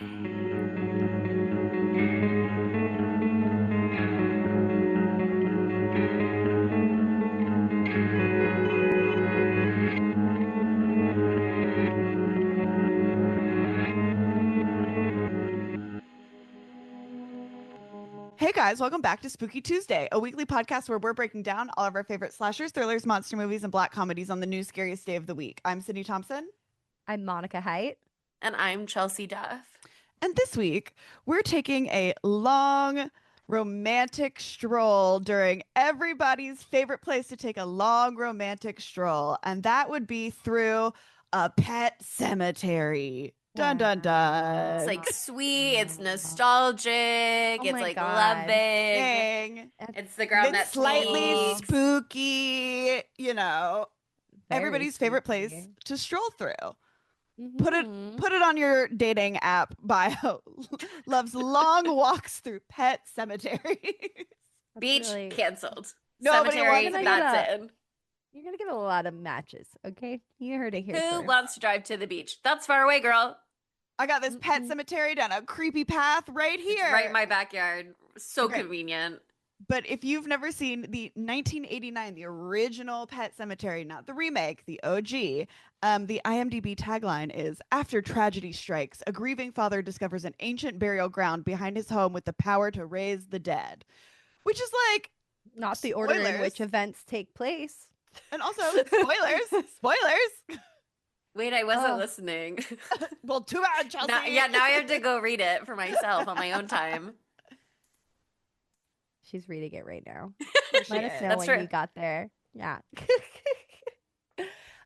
Hey guys, welcome back to Spooky Tuesday, a weekly podcast where we're breaking down all of our favorite slashers, thrillers, monster movies, and black comedies on the new scariest day of the week. I'm Sydney Thompson. I'm Monica Height. And I'm Chelsea Duff. And this week, we're taking a long, romantic stroll during everybody's favorite place to take a long, romantic stroll. And that would be through a pet cemetery. Dun dun dun. It's like sweet, it's nostalgic, it's my like God. loving. Dang. It's the ground It's that slightly speaks. spooky, everybody's favorite place spooky. to stroll through. Mhm. Put it on your dating app bio. Loves long walks through pet cemeteries. Beach really- canceled. Nobody Cemetery, wants- that's it. You're gonna get a lot of matches, okay? You heard it here Who first. wants to drive to the beach? That's far away, girl. I got this pet cemetery down a creepy path right here. It's right in my backyard. So Okay. convenient. But if you've never seen the 1989, the original Pet Cemetery, not the remake, the OG, the IMDb tagline is, "After tragedy strikes, a grieving father discovers an ancient burial ground behind his home with the power to raise the dead." Which is like, Not the order in spoilers. which events take place. and also spoilers. Wait, I wasn't Oh. listening. Well, too bad, Chelsea. now I have to go read it for myself on my own time. She's reading it right now. Sure she Let us is. know That's when true. you got there. Yeah.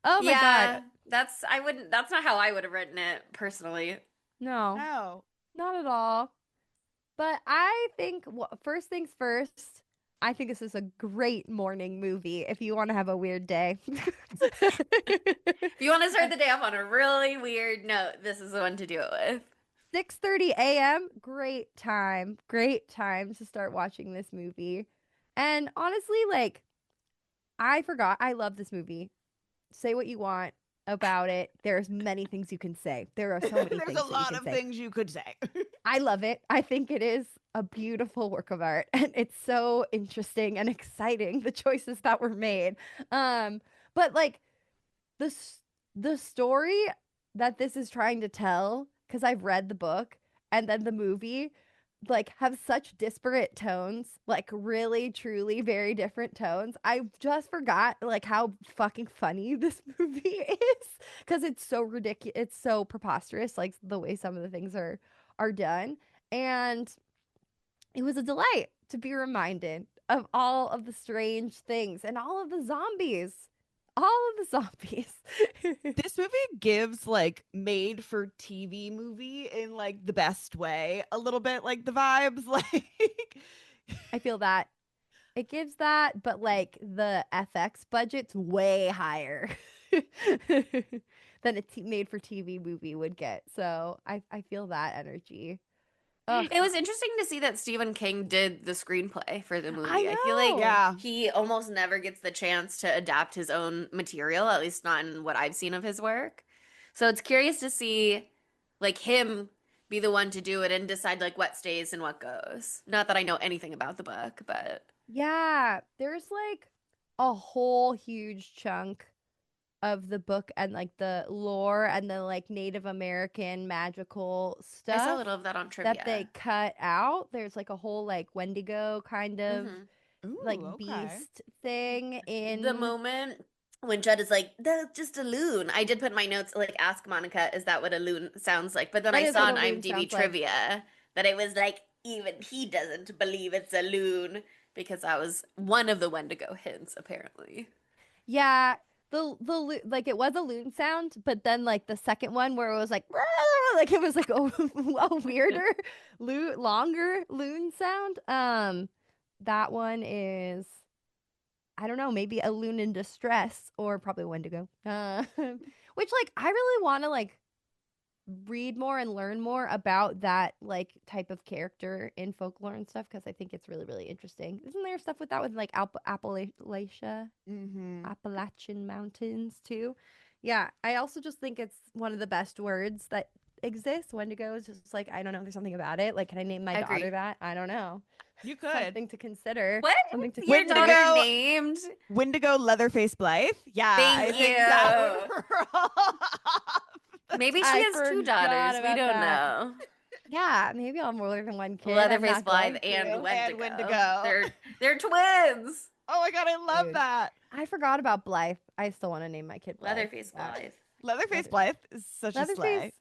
Oh my yeah, God. that's not how I would have written it personally. No, No. not at all. But I think, first things first, I think this is a great morning movie if you want to have a weird day. If you want to start the day off on a really weird note, this is the one to do it with. 6:30 a.m. Great time to start watching this movie. And honestly, like, I forgot I love this movie. Say what you want about it. There's many things you can say. There are so many There's things a that you lot can of say. things you could say. I love it. I think it is a beautiful work of art, and it's so interesting and exciting, the choices that were made. But like the story that this is trying to tell, because I've read the book and then the movie, like, have such disparate tones, like really truly very different tones. I just forgot like how fucking funny this movie is, because it's so ridiculous, it's so preposterous, like the way some of the things are done. And it was a delight to be reminded of all of the strange things and all of the zombies. All of the zombies. This movie gives like made for TV movie in like the best way, a little bit like the vibes. Like, I feel that it gives that, but like the FX budget's way higher than a made for TV movie would get. So I feel that energy. Ugh. It was interesting to see that Stephen King did the screenplay for the movie. I feel like know. Yeah. he almost never gets the chance to adapt his own material, at least not in what I've seen of his work. So it's curious to see like him be the one to do it and decide like what stays and what goes. Not that I know anything about the book, but Yeah, there's like a whole huge chunk of the book and like the lore and the like Native American magical I stuff saw a little of that on trivia. that they cut out. There's like a whole like Wendigo kind of Ooh, like okay. beast thing in The moment when Judd is like, "That's just a loon," I did put in my notes like, "Ask Monica, is that what a loon sounds like?" But then That I is saw what on a loon IMDb sounds like. trivia that it was like even he doesn't believe it's a loon because that was one of the Wendigo hints apparently. Yeah, like it was a loon sound, but then like the second one where it was like like it was like a weirder longer loon sound. That one is, I don't know, maybe a loon in distress or probably Wendigo. Which like I really want to like read more and learn more about that like type of character in folklore and stuff, because I think it's really really interesting. Isn't there stuff with that with like Appalachia? Mm-hmm. Appalachian Mountains too. Yeah, I also just think it's one of the best words that exists. Wendigo is just like, I don't know, there's something about it. Like, can I name my daughter Agree. that? I don't know. You could. Something to consider. What? Something to Your consider. daughter Wendigo- named? Wendigo Leatherface Blythe. Yeah, Thank I think that you. would roll. Maybe she I has two forgot daughters. We about don't that. know. Yeah, maybe I'll have more than one kid. I'm Leatherface not Blythe going and to. Wendigo. Wendigo. They're twins. Oh my god, I love Dude. that. I forgot about Blythe. I still want to name my kid Blythe. Leatherface Yeah. Blythe. Leatherface Leather- Blythe is such a slay.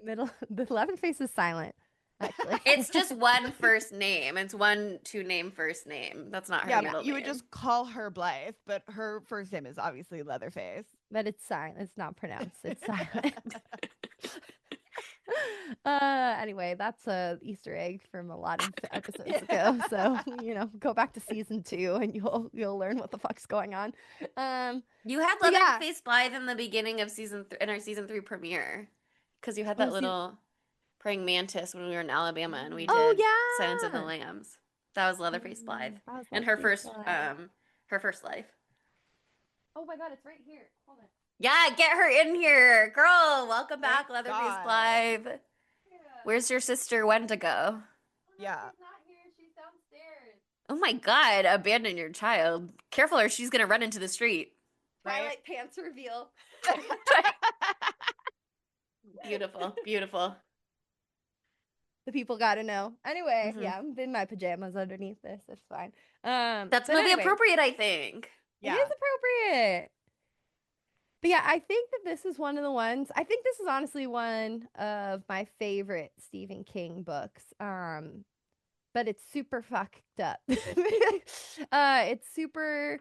Leatherface the Leatherface is silent, actually. It's just one first name. It's one to name first name. That's not her Yeah, middle you name. would just call her Blythe, but her first name is obviously Leatherface. But it's silent. It's not pronounced. It's silent. Anyway, that's a Easter egg from a lot of episodes ago. So, go back to season 2 and you'll learn what the fuck's going on. You had But yeah. Leatherface Blythe in the beginning of in our season 3 premiere, because you had that Oh, little praying mantis when we were in Alabama and we did Oh, yeah. Silence of the Lambs. That was Leatherface Blythe, That was and her Leatherface first Blythe. her first life. Oh my god, it's right here. Hold on. Yeah, get her in here, girl. Welcome back, Thank Leatherface God. Blythe. Where's your sister Wendigo? Yeah. She's not here. She's downstairs. Oh my God, abandon your child. Careful, or she's gonna run into the street. Right? Twilight pants reveal. Beautiful, beautiful. The people got to know. Anyway, Mhm. yeah, I'm in my pajamas underneath this. It's fine. That's but movie anyway, appropriate, I think. It is appropriate. But yeah, I think that this is one of the ones. I think this is honestly one of my favorite Stephen King books. But it's super fucked up. It's super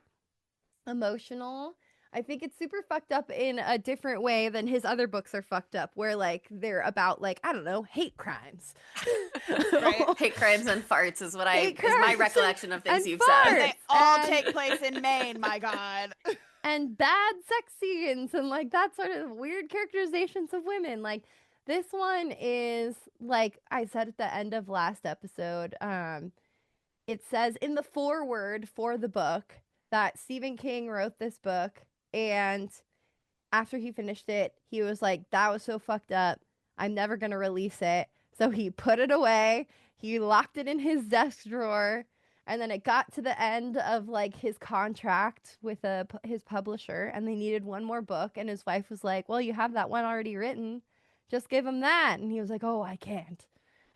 emotional. I think it's super fucked up in a different way than his other books are fucked up, where like they're about like, I don't know, hate crimes. Right. Hate crimes and farts is what Hate is my crimes recollection of things and you've And said. they farts. all And- take place in Maine, my god. and bad sex scenes and like that sort of weird characterizations of women. Like this one is like I said at the end of last episode, it says in the foreword for the book that Stephen King wrote this book, and after he finished it, he was like, that was so fucked up. I'm never going to release it. So he put it away. He locked it in his desk drawer. And then it got to the end of like his contract with his publisher, and they needed one more book. And his wife was like, well, you have that one already written. Just give him that. And he was like, oh, I can't.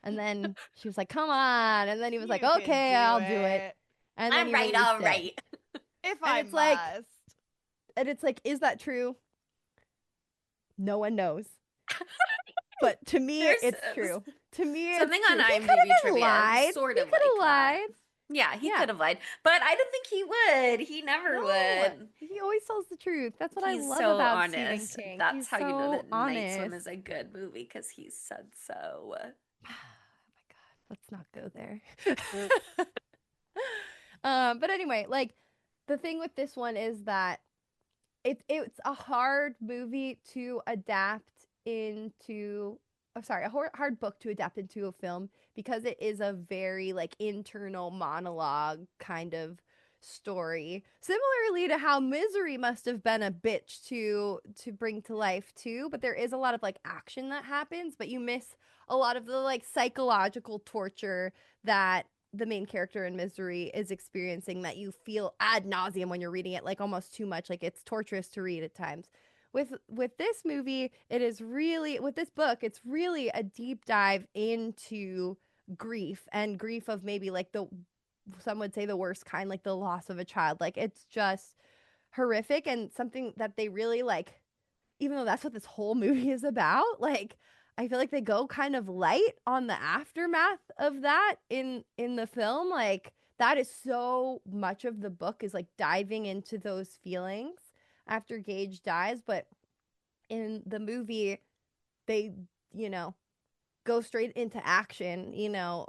And then she was like, come on. And then he was like, You can okay, I'll do it. And then All he right, released all it. right. If And I it's like- must. And it's like, is that true? No one knows. But to me, There's it's true. To me, something it's on true. He IMDb could have been trivia lied. sort He of could have like that. lied. Yeah, he Yeah. could have lied, but I don't think he would. He never No, would. he always tells the truth. That's what He's I love so about honest. Stephen King. That's He's how you know so that Night Swim honest. is a good movie, because he said so. Oh my god, let's not go there. But anyway, like the thing with this one is that it's a hard movie to adapt into. Oh, sorry, a hard book to adapt into a film because it is a very like internal monologue kind of story. Similarly to how Misery must have been a bitch to bring to life too, but there is a lot of like action that happens, but you miss a lot of the like psychological torture that the main character in Misery is experiencing that you feel ad nauseum when you're reading it, like almost too much, like it's torturous to read at times. With this movie, it is really with this book, it's really a deep dive into grief, and grief of maybe like some would say the worst kind, like the loss of a child. Like it's just horrific and something that they really like, even though that's what this whole movie is about, like I feel like they go kind of light on the aftermath of that in the film. Like that is so much of the book is like diving into those feelings after Gage dies, but in the movie they, go straight into action,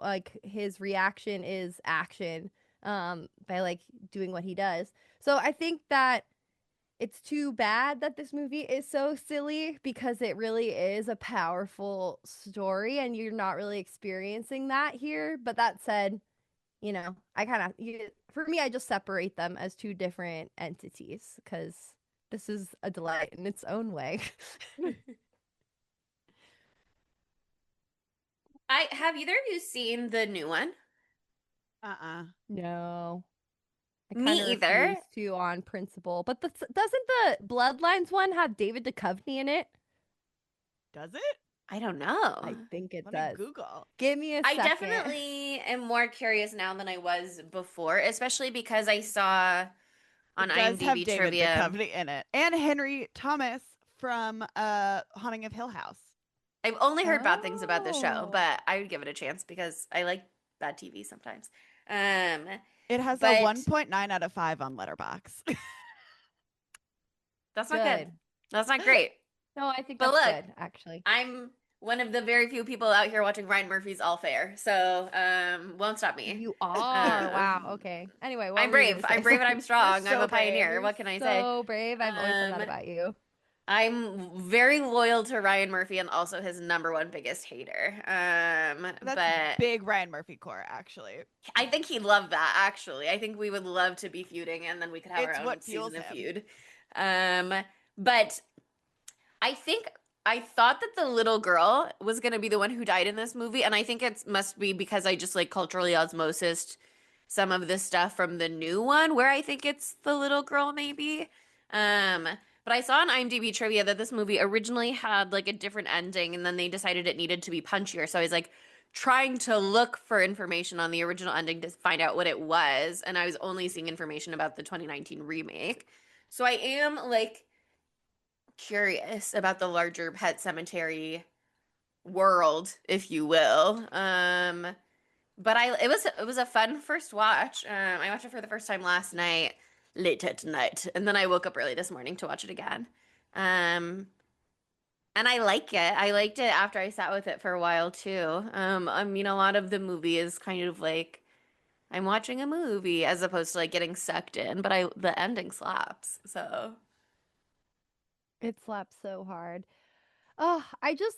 like his reaction is action by like doing what he does. So I think that it's too bad that this movie is so silly because it really is a powerful story and you're not really experiencing that here. But that said, I kind of, for me, I just separate them as two different entities because this is a delight in its own way. I have either of you seen the new one? No. I Me kind of either. refuse to on principle. But doesn't the Bloodlines one have David Duchovny in it? Does it? I don't know. I think it Let me does. Google. Give me a I second. definitely am more curious now than I was before, especially because I saw on It does have IMDb David trivia. Duchovny in it and Henry Thomas from Haunting of Hill House. I've only heard bad things about this show, Oh. but I would give it a chance because I like bad TV sometimes. Um, It has a but 1.9 out of 5 on Letterbox. that's not good. Good. That's not great. No, I think But that's look, good, actually. I'm one of the very few people out here watching Ryan Murphy's All Fair, so won't stop me. You are. Wow. Okay. Anyway, what I'm were you brave. gonna say? I'm brave and Sorry. I'm You're strong. I'm so a brave. pioneer. You're What can I say? so brave. I've always said that Um, about you. I'm very loyal to Ryan Murphy and also his number one biggest hater. That's But big Ryan Murphy core, actually. I think he'd love that, actually. I think we would love to be feuding and then we could have It's our own what fuels season of him. feud. Um, but I think I thought that the little girl was gonna be the one who died in this movie, and I think it must be because I just like culturally osmosis some of the stuff from the new one, where I think it's the little girl maybe. Um, but I saw on IMDb trivia that this movie originally had like a different ending, and then they decided it needed to be punchier. So I was like trying to look for information on the original ending to find out what it was, and I was only seeing information about the 2019 remake. So I am like curious about the larger Pet Cemetery world, if you will. But it was a fun first watch. I watched it for the first time last night, late at night, and then I woke up early this morning to watch it again. Um, and I like it. I liked it after I sat with it for a while too. I mean, a lot of the movie is kind of like I'm watching a movie as opposed to like getting sucked in, but I the ending slaps. So It slaps so hard. Oh, I just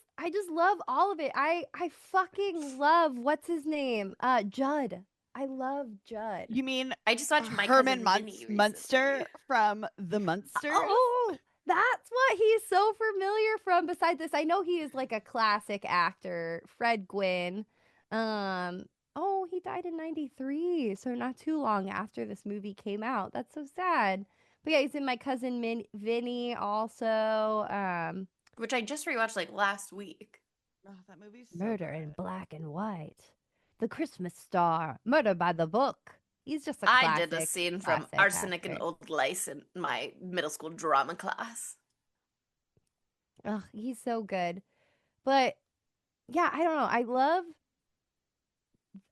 love all of it. I fucking love what's his name? Judd. I love Judd. You mean I just watched My Herman Cousin Vinny Munster recently. from The Munsters? Oh, that's what he's so familiar from. Besides this, I know he is like a classic actor, Fred Gwynn. Um, oh, he died in 93, so not too long after this movie came out. That's so sad. But yeah, he's in My Cousin Vinny also. Which I just rewatched like last week. Oh, that movie's so Murder in good. Black and White. The Christmas Star. Murder by the Book. He's just a I did a classic, scene from classic Arsenic and actor. Old Lice in my middle school drama class. Ugh, he's so good. But yeah, I don't know.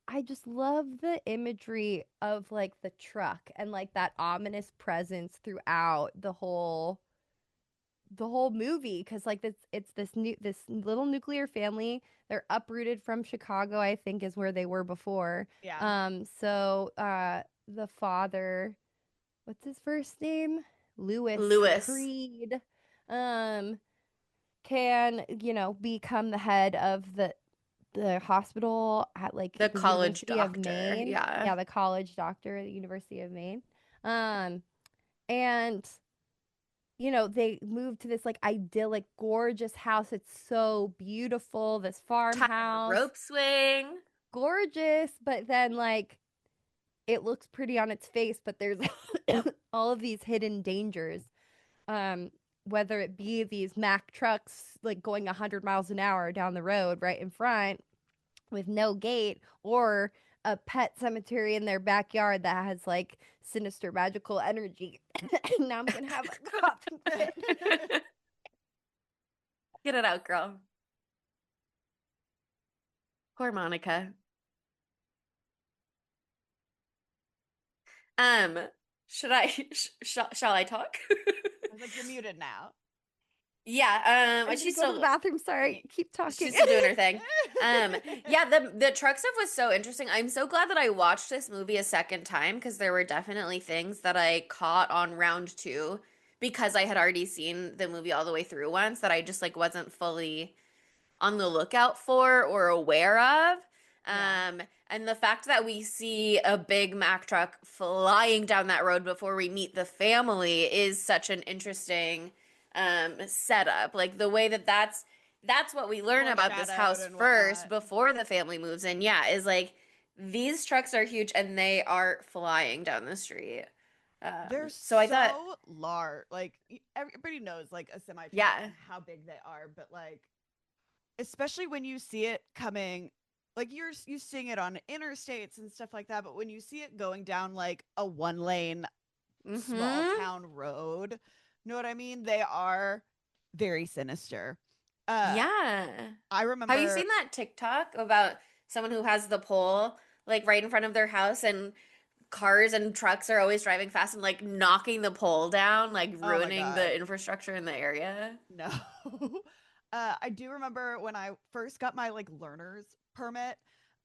I just love the imagery of like the truck and like that ominous presence throughout the whole movie because like it's this little nuclear family. They're uprooted from Chicago, I think is where they were before. Yeah. So the father, what's his first name? Lewis Lewis, Creed. Um can, become the head of the hospital at like the the college University of doctor. Maine. Yeah. Yeah, the college doctor at the University of Maine. Um and they moved to this like idyllic, gorgeous house. It's so beautiful, this Time in a farmhouse. rope swing. Gorgeous, but then like it looks pretty on its face, but there's all of these hidden dangers. Um, whether it be these Mack trucks like going 100 miles an hour down the road right in front with no gate, or a pet cemetery in their backyard that has like sinister magical energy. Now I'm gonna have a coughing fit. Get it out, girl. Poor Monica. Um, should I shall I talk? I was like, you're muted now. Yeah, I'm and gonna go to the bathroom. Sorry, keep talking. she's still doing her thing. Yeah, the truck stuff was so interesting. I'm so glad that I watched this movie a second time because there were definitely things that I caught on round two because I had already seen the movie all the way through once that I just like wasn't fully on the lookout for or aware of. Yeah. And the fact that we see a big Mack truck flying down that road before we meet the family is such an interesting setup. Like the way that that's that's what we learn about this Foreshadowed house and first whatnot. before the family moves in. Yeah, is like these trucks are huge and they are flying down the street. They're So I thought, so large. Like everybody knows like a semi truck yeah, and how big they are, but like especially when you see it coming, like you seeing it on interstates and stuff like that, but when you see it going down like a one lane small mm-hmm, town road, know what I mean? They are very sinister. Uh yeah. I Have you remember seen that TikTok about someone who has the pole like right in front of their house and cars and trucks are always driving fast and like knocking the pole down, like oh my ruining god. the infrastructure in the area? No. I do remember when I first got my like learner's permit,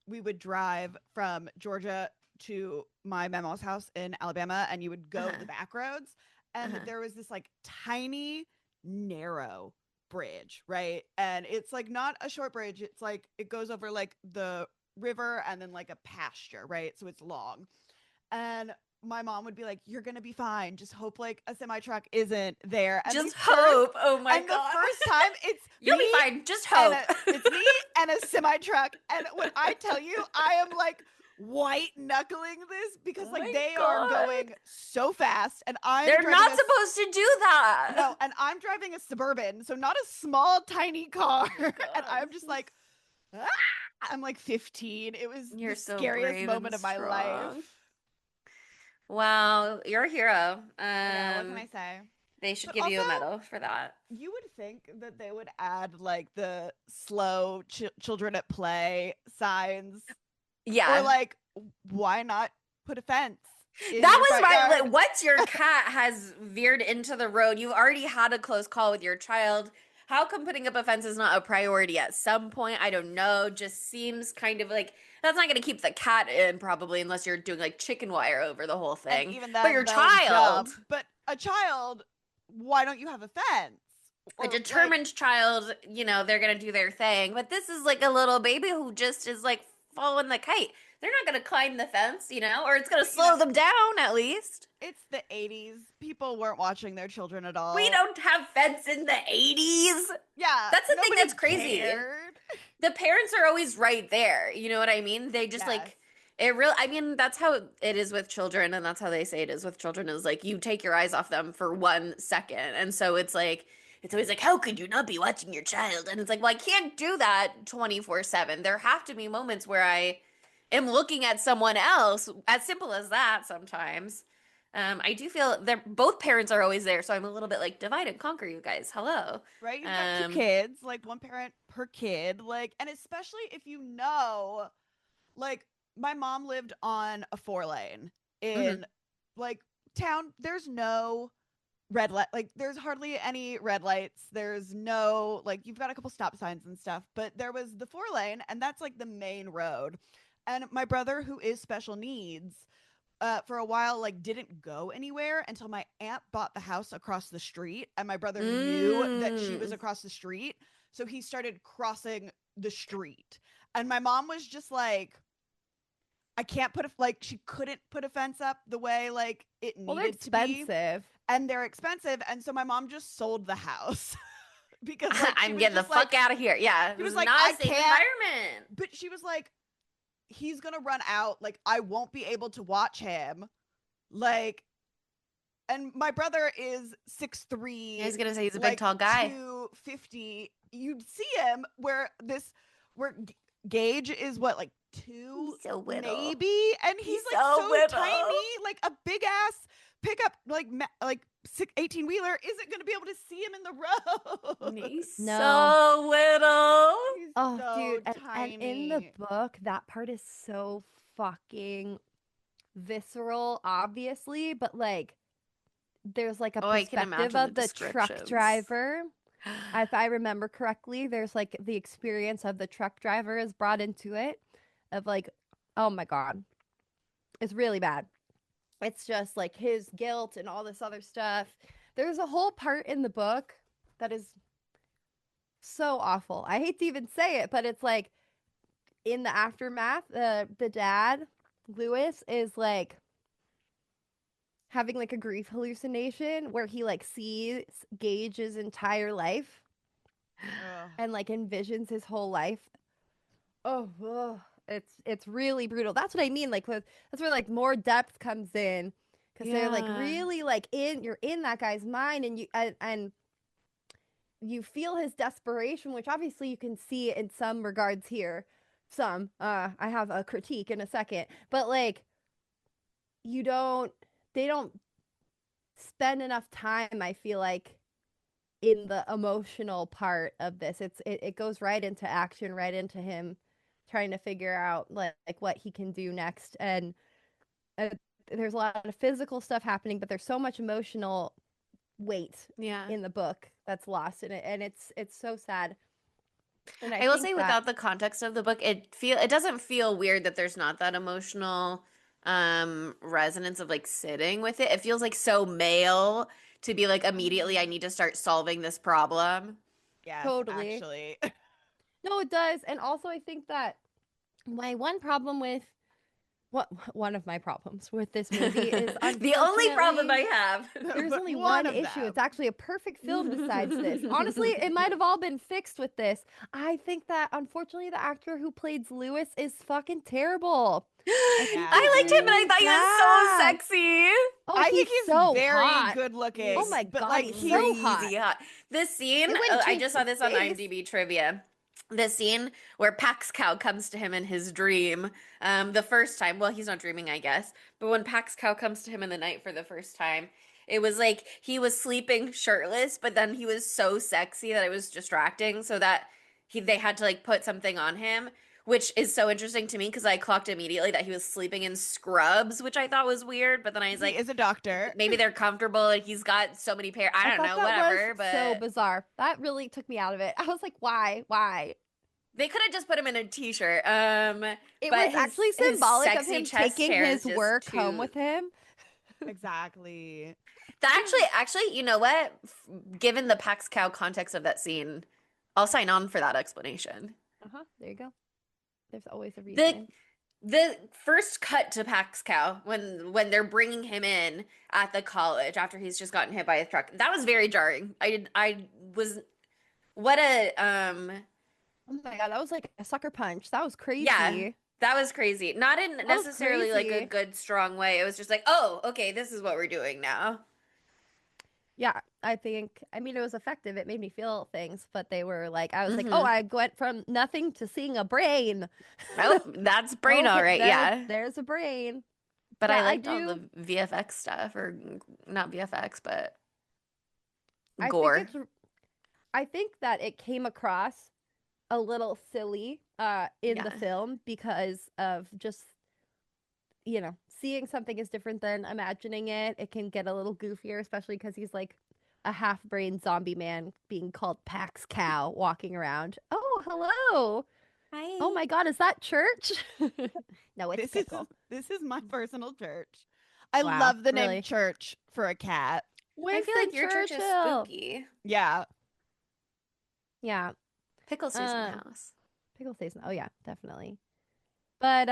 we would drive from Georgia to my mama's house in Alabama, and you would go the Uh-huh. back roads, and Uh-huh. there was this like tiny, narrow bridge, right? And it's like not a short bridge, it's like it goes over like the river and then like a pasture, right? So it's long. And my mom would be like, "You're gonna be fine. Just hope like a semi truck isn't there." Just hope. Oh my And the God. first time, it's You'll me be fine. Just and hope. it's me and a semi truck. And when I tell you, I am like white knuckling this because Oh like my they are God. going so fast, and I'm They're driving not supposed to do that. no, and I'm driving a Suburban, so not a small tiny car. Oh my And God. I'm just like, ah! I'm like 15. It was the You're so scariest brave and moment of my life. strong. Wow, you're a hero. Yeah, what can I say? They should But give also, you a medal for that. you would think that they would add like the slow children at play signs, or Yeah. like why not put a fence in That your was front my yard? like once your cat has veered into the road, you've already had a close call with your child. How come putting up a fence is not a priority at some point? I don't know. Just seems kind of like that's not going to keep the cat in probably unless you're doing like chicken wire over the whole And thing. even But then your they'll child, jump. But a child, why don't you have a fence? a Or like, determined child, they're going to do their thing. But this is like a little baby who just is like following the kite. They're not going to climb the fence, or it's going to but slow them down at least. it's the 80s. People weren't watching their children at We all. don't have fence in the 80s. Yeah, That's the thing nobody that's crazy. cared. The parents are always right there. You know what I mean? They just Yes. like it real I mean, that's how it is with children and that's how they say it is with children is like you take your eyes off them for 1 second. And so it's always like, how could you not be watching your child? And it's like, well, I can't do that 24/7. There have to be moments where I am looking at someone else, as simple as that sometimes. I do feel that both parents are always there, so I'm a little bit like divide and conquer, you guys. Hello. Right? You've got two Um, kids, like one parent per kid, like, and especially if you know, like, my mom lived on a 4 lane mhm. in like town. There's no red light, like, there's hardly any red lights. There's no, like, you've got a couple stop signs and stuff, but there was the 4 lane, and that's like the main road. And my brother, who is special needs, for a while like didn't go anywhere until my aunt bought the house across the street, and my brother knew that she was Mm. across the street, so he started crossing the street. And my mom was just like, I can't put a, like, she couldn't put a fence up the way like it Well, they're needed to be, expensive. and they're expensive, and so my mom just sold the house. Because like she I'm was getting the just like, fuck out of here. Yeah, she this was is like, not I a safe can't, environment. but she was like, he's gonna run out, like I won't be able to watch him, like, and my brother is six I three, was gonna say he's a big, like tall guy. 250. You'd see him where Gage is what, like two He's so little. maybe, and he's He's like so so little. tiny, like a big ass pickup, like 18 wheeler isn't gonna be able to see him in the road. He's No. so little. He's Oh, so dude, and in the tiny. book, that part is so fucking visceral, obviously, but like there's like a Oh, I can perspective imagine the of the truck descriptions. driver. If I remember correctly, there's like the experience of the truck driver is brought into it of like, oh my God, it's really bad. It's just like his guilt and all this other stuff. There's a whole part in the book that is so awful. I hate to even say it, but it's like in the aftermath, the dad, Lewis, is like having like a grief hallucination where he like sees Gage's entire life Ugh. and like envisions his whole life. Oh, it's really brutal. That's what I mean. Like that's where like more depth comes in because they're like Yeah. really like you're in that guy's mind and you feel his desperation, which obviously you can see in some regards here. Some I have a critique in a second, but like you don't they don't spend enough time, I feel like, in the emotional part of this. It goes right into action, right into him trying to figure out like what he can do next. And uh, there's a lot of physical stuff happening, but there's so much emotional weight Yeah. in the book that's lost in it, and it's so sad. And I I will think say that without the context of the book, it doesn't feel weird that there's not that emotional resonance of like sitting with it. It feels like so male to be like immediately I need to start solving this problem. Yes, totally actually. no, it does. And also I think that my one problem with what one of my problems with this movie is The only problem unfortunately I have. there's But only one one of issue. It's them. actually a perfect film besides this. Honestly, it might have all been fixed with this. I think that unfortunately the actor who plays Lewis is fucking terrible. I think Yeah. he's I liked him, but I really thought he was so bad. sexy. Oh, I he's think he's so very hot. good Oh He's looking, my but god, like he's he so hot. crazy hot. This scene, It wouldn't I change just saw his this on face. IMDb trivia. The scene where Pax Cow comes to him in his dream, the first time. Well, he's not dreaming, I guess. But when Pax Cow comes to him in the night for the first time, it was like he was sleeping shirtless, but then he was so sexy that it was distracting, so that they had to like put something on him, which is so interesting to me because I clocked immediately that he was sleeping in scrubs, which I thought was weird. But then I was he like, is a doctor. maybe they're comfortable and he's got so many pair. I I don't thought know, that was whatever. so But bizarre. That really took me out of it. I was like, why? Why? they could have just put him in a t-shirt. It But was actually his symbolic of sexy him chest taking hair is his just work home too. with him. Exactly. That actually, you know what? Given the Pax Cow context of that scene, I'll sign on for that explanation. Uh-huh. There you go. There's always a The reason. the first cut to Pax Cow when they're bringing him in at the college after he's just gotten hit by a truck, that was very jarring. I was what a Oh my god, that was like a sucker punch. That was yeah, crazy. that was crazy. Not in That was necessarily like a crazy. good, strong way. It was just like, oh, okay, this is what we're doing now. Yeah, I mean, it was effective. It made me feel things, but they were like, I was like, oh, Mm-hmm. I went from nothing to seeing a brain. Oh, that's brain, all Okay, right, yeah. there's a brain. But I Yeah, I liked all do. the VFX stuff, or not VFX, but I think gore. it's, I think that it came across a little silly in the Yeah. film because of just seeing something is different than imagining it. It can get a little goofier, especially because he's like a half-brain zombie man being called Pax Cow walking around. Oh, hello. Oh Hi. my god, is that church? No, it's This is Pickle. this is my personal church. I Wow, love the name really? church for a cat. I feel Winston like your church is Churchill. spooky. Yeah. Yeah. Pickle stays in the Um, house. Pickle stays. Oh yeah, definitely. But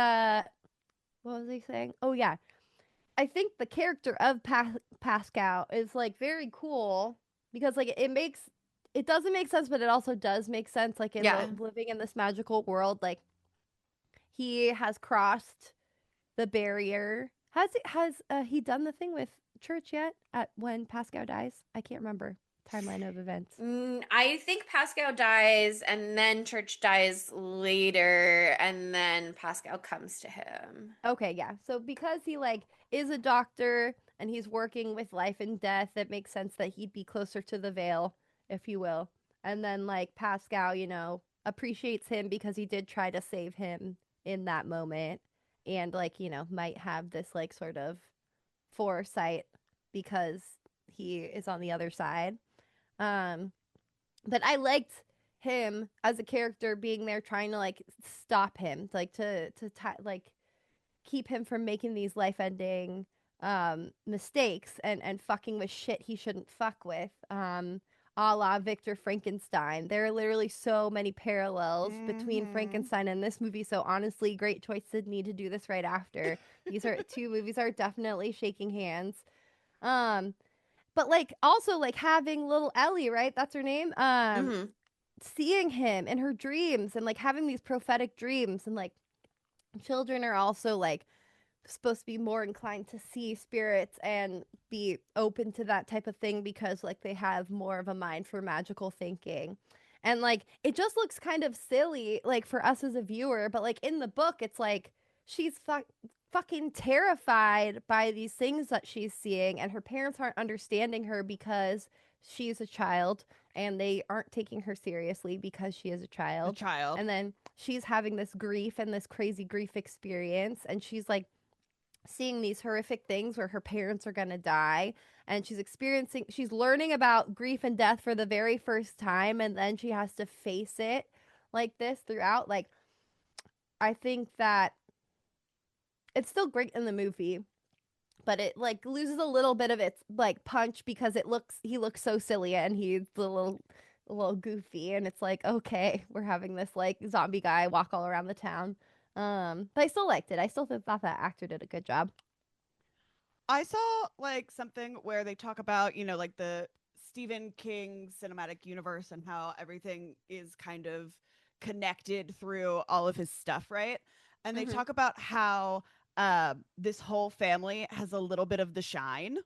what was I saying? Oh yeah, I think the character of Pascal is like very cool because like it doesn't make sense, but it also does make sense. Like in the Yeah. living in this magical world, like he has crossed the barrier. Has he done the thing with church yet? At when Pascal dies, I can't remember timeline of events. I think Pascal dies, and then Church dies later, and then Pascal comes to him. Okay, yeah. So because he like is a doctor and he's working with life and death, it makes sense that he'd be closer to the veil, if you will. And then like Pascal, appreciates him because he did try to save him in that moment and like, might have this like sort of foresight because he is on the other side. Um but I liked him as a character being there trying to like stop him, like like keep him from making these life-ending mistakes and fucking with shit he shouldn't fuck with. A la Victor Frankenstein. There are literally so many parallels between Mhm. Frankenstein and this movie. So honestly, great choice, Sydney, to do this right after. These are two movies are definitely shaking hands. Um, but like also like having little Ellie, right? That's her name. Hmm. seeing him in her dreams and like having these prophetic dreams, and like children are also like supposed to be more inclined to see spirits and be open to that type of thing because like they have more of a mind for magical thinking. And like it just looks kind of silly like for us as a viewer, but like in the book it's like she's fucking terrified by these things that she's seeing, and her parents aren't understanding her because she's a child, and they aren't taking her seriously because she is a A child. child. And then she's having this grief and this crazy grief experience, and she's like seeing these horrific things where her parents are going to die, and she's learning about grief and death for the very first time, and then she has to face it like this throughout. Like I think that it's still great in the movie, but it like loses a little bit of its like punch because he looks so silly and he's a little goofy, and it's like, okay, we're having this like zombie guy walk all around the town. But I still liked it. I still thought that actor did a good job. I saw like something where they talk about, like the Stephen King cinematic universe and how everything is kind of connected through all of his stuff, right? And they Mhm. talk about how this whole family has a little bit of the shine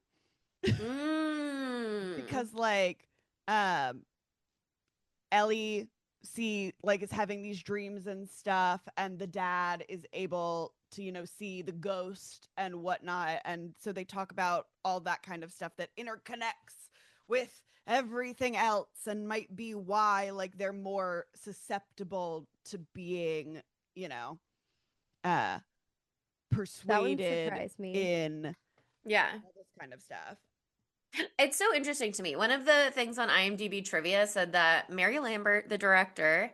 Mm. because, like, um, Ellie is having these dreams and stuff, and the dad is able to see the ghost and whatnot, and so they talk about all that kind of stuff that interconnects with everything else and might be why like they're more susceptible to being you know uh That wouldn't persuaded surprise me. in Yeah. all this kind of stuff. It's so interesting to me. One of the things on IMDb trivia said that Mary Lambert, the director,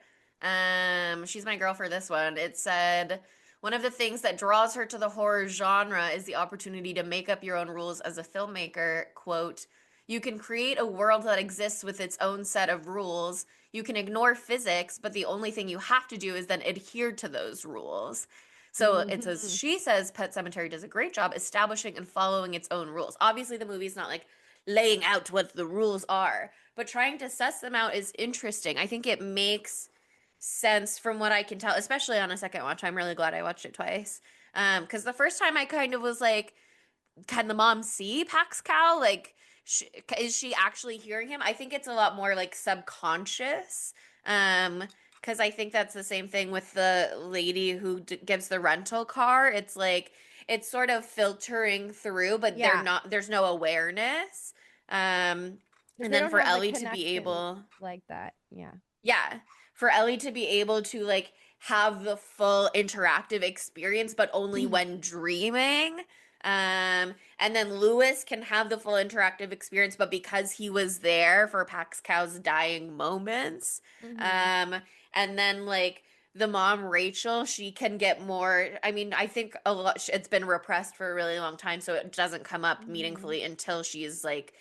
she's my girl for this one. It said one of the things that draws her to the horror genre is the opportunity to make up your own rules as a filmmaker. Quote, you can create a world that exists with its own set of rules. You can ignore physics, but the only thing you have to do is then adhere to those rules. So it says, Mm-hmm. she says Pet Sematary does a great job establishing and following its own rules. Obviously, the movie's not like laying out what the rules are, but trying to suss them out is interesting. I think it makes sense from what I can tell, especially on a second watch. I'm really glad I watched it twice. Because the first time I kind of was like, can the mom see Pax Cow? Like, is she actually hearing him? I think it's a lot more like subconscious. Because I think that's the same thing with the lady who gives the rental car. It's like it's sort of filtering through, but they're Yeah, not. There's no awareness. because And they then don't for have the Ellie to be connection able, like that. Yeah. yeah, for Ellie to be able to like have the full interactive experience, but only when dreaming. And then Lewis can have the full interactive experience, but because he was there for Pax Cow's dying moments. Mm-hmm. Um, and then like the mom Rachel, she can get more. I mean, I think a lot. It's been repressed for a really long time, so it doesn't come up Mm-hmm. meaningfully until she's like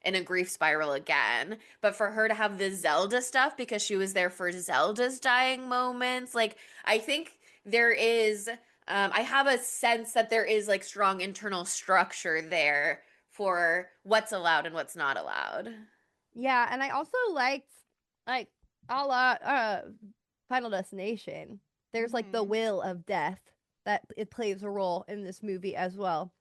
in a grief spiral again. But for her to have the Zelda stuff because she was there for Zelda's dying moments, like I think there is I have a sense that there is like strong internal structure there for what's allowed and what's not allowed. Yeah, and I also liked like a la Final Destination. There's like the Hmm. will of death that it plays a role in this movie as well.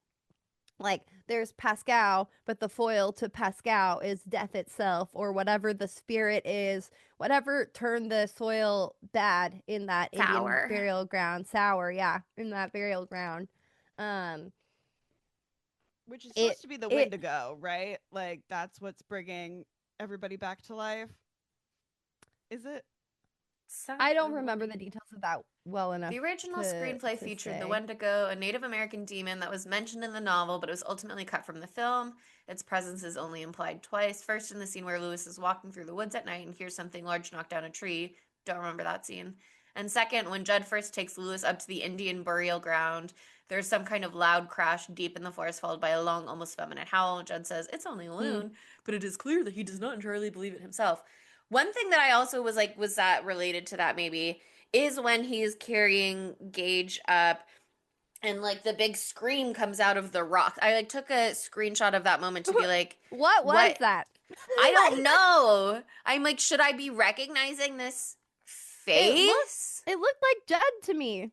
Like there's Pascal, but the foil to Pascal is death itself, or whatever the spirit is, whatever turned the soil bad in that Indian Sour. burial ground, sour, yeah, in that burial ground. Um, Which is it supposed to be the it Wendigo, right? Like that's what's bringing everybody back to life. Is it? I don't remember the details of that well enough The original to screenplay featured the say. Wendigo, a Native American demon that was mentioned in the novel, but it was ultimately cut from the film. Its presence is only implied twice. First, in the scene where Lewis is walking through the woods at night and hears something large knock down a tree. Don't remember that scene. And second, when Judd first takes Lewis up to the Indian burial ground, there's some kind of loud crash deep in the forest, followed by a long, almost feminine howl. Judd says, "It's only a Hmm. loon," but it is clear that he does not entirely believe it himself. One thing that I also was like, was that related to that maybe? Is when he's carrying Gage up and like the big scream comes out of the rock. I like took a screenshot of that moment to be like, What was what that? I don't know. I'm like, should I be recognizing this face? It looked like Judd to me.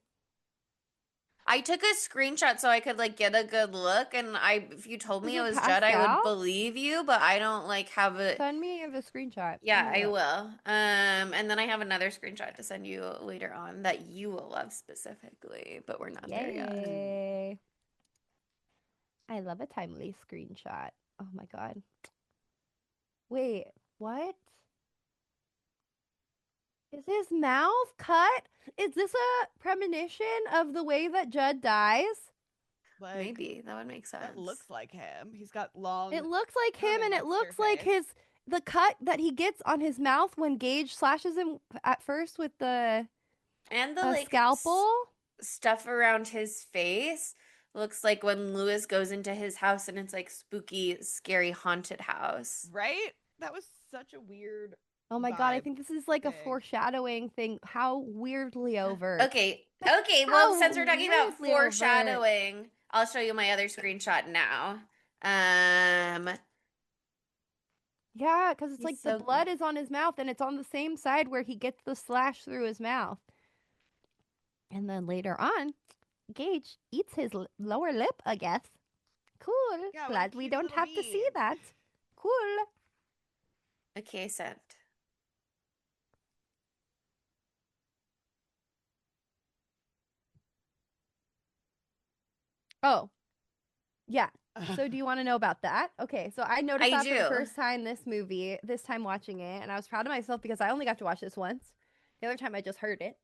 I took a screenshot so I could like get a good look, and if you told Is me it it was Judd, I Pascal? would believe you, but I don't like have it. Send me the screenshot. Let Yeah, me I look. will. And then I have another screenshot to send you later on that you will love specifically, but we're not there yet. Yay. I love a timely screenshot. Oh my god. Wait, what? Is his mouth cut? Is this a premonition of the way that Judd dies? Like, Maybe that would make sense. that looks like him. He's got long. It looks like him, Herman and it Munster looks like face. the cut that he gets on his mouth when Gage slashes him at first with the And the like scalpel. stuff around his face looks like when Lewis goes into his house and it's like spooky, scary, haunted house. Right? That was such a weird Oh my god, I vibe think this is like a thing. foreshadowing thing. How weirdly overt. Okay. Well, How since we're talking about weirdly overt. foreshadowing, I'll show you my other screenshot now. Yeah, because it's He's like the so blood is on his mouth, and it's on the same side where he gets the slash through his mouth. And then later on, Gage eats his lower lip, I guess. Cool. Yeah, what a Glad we cute don't little have to see bee. that. Cool. Okay, sent. Oh, yeah. So do you want to know about that? Okay, so I noticed I that for the do. first time this time watching it, and I was proud of myself because I only got to watch this once. The other time I just heard it.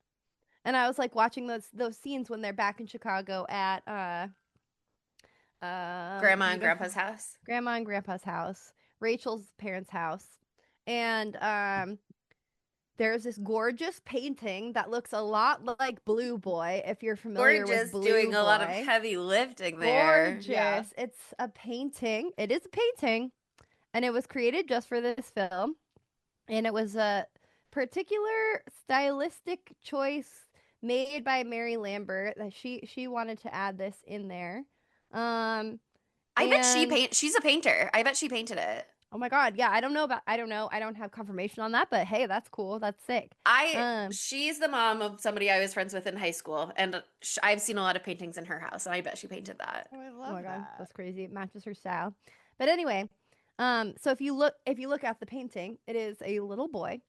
And I was like watching those scenes when they're back in Chicago at Grandma and Grandpa's house. Grandma and Grandpa's house, Rachel's parents' house. And there's this gorgeous painting that looks a lot like Blue Boy, if you're familiar with Gorgeous Blue doing a lot of Boy. heavy lifting there. Gorgeous. Yeah. It's a painting. It is a painting, and it was created just for this film. And it was a particular stylistic choice made by Mary Lambert that she wanted to add this in there. I bet And she's a painter. I bet she painted it. oh my god, yeah, I don't know. I don't have confirmation on that, but hey, that's cool. That's sick. She's the mom of somebody I was friends with in high school, and I've seen a lot of paintings in her house, and I bet she painted that. Oh, I Oh love my god, that. that's crazy. It matches her style. But anyway, so if you look at the painting, it is a little boy,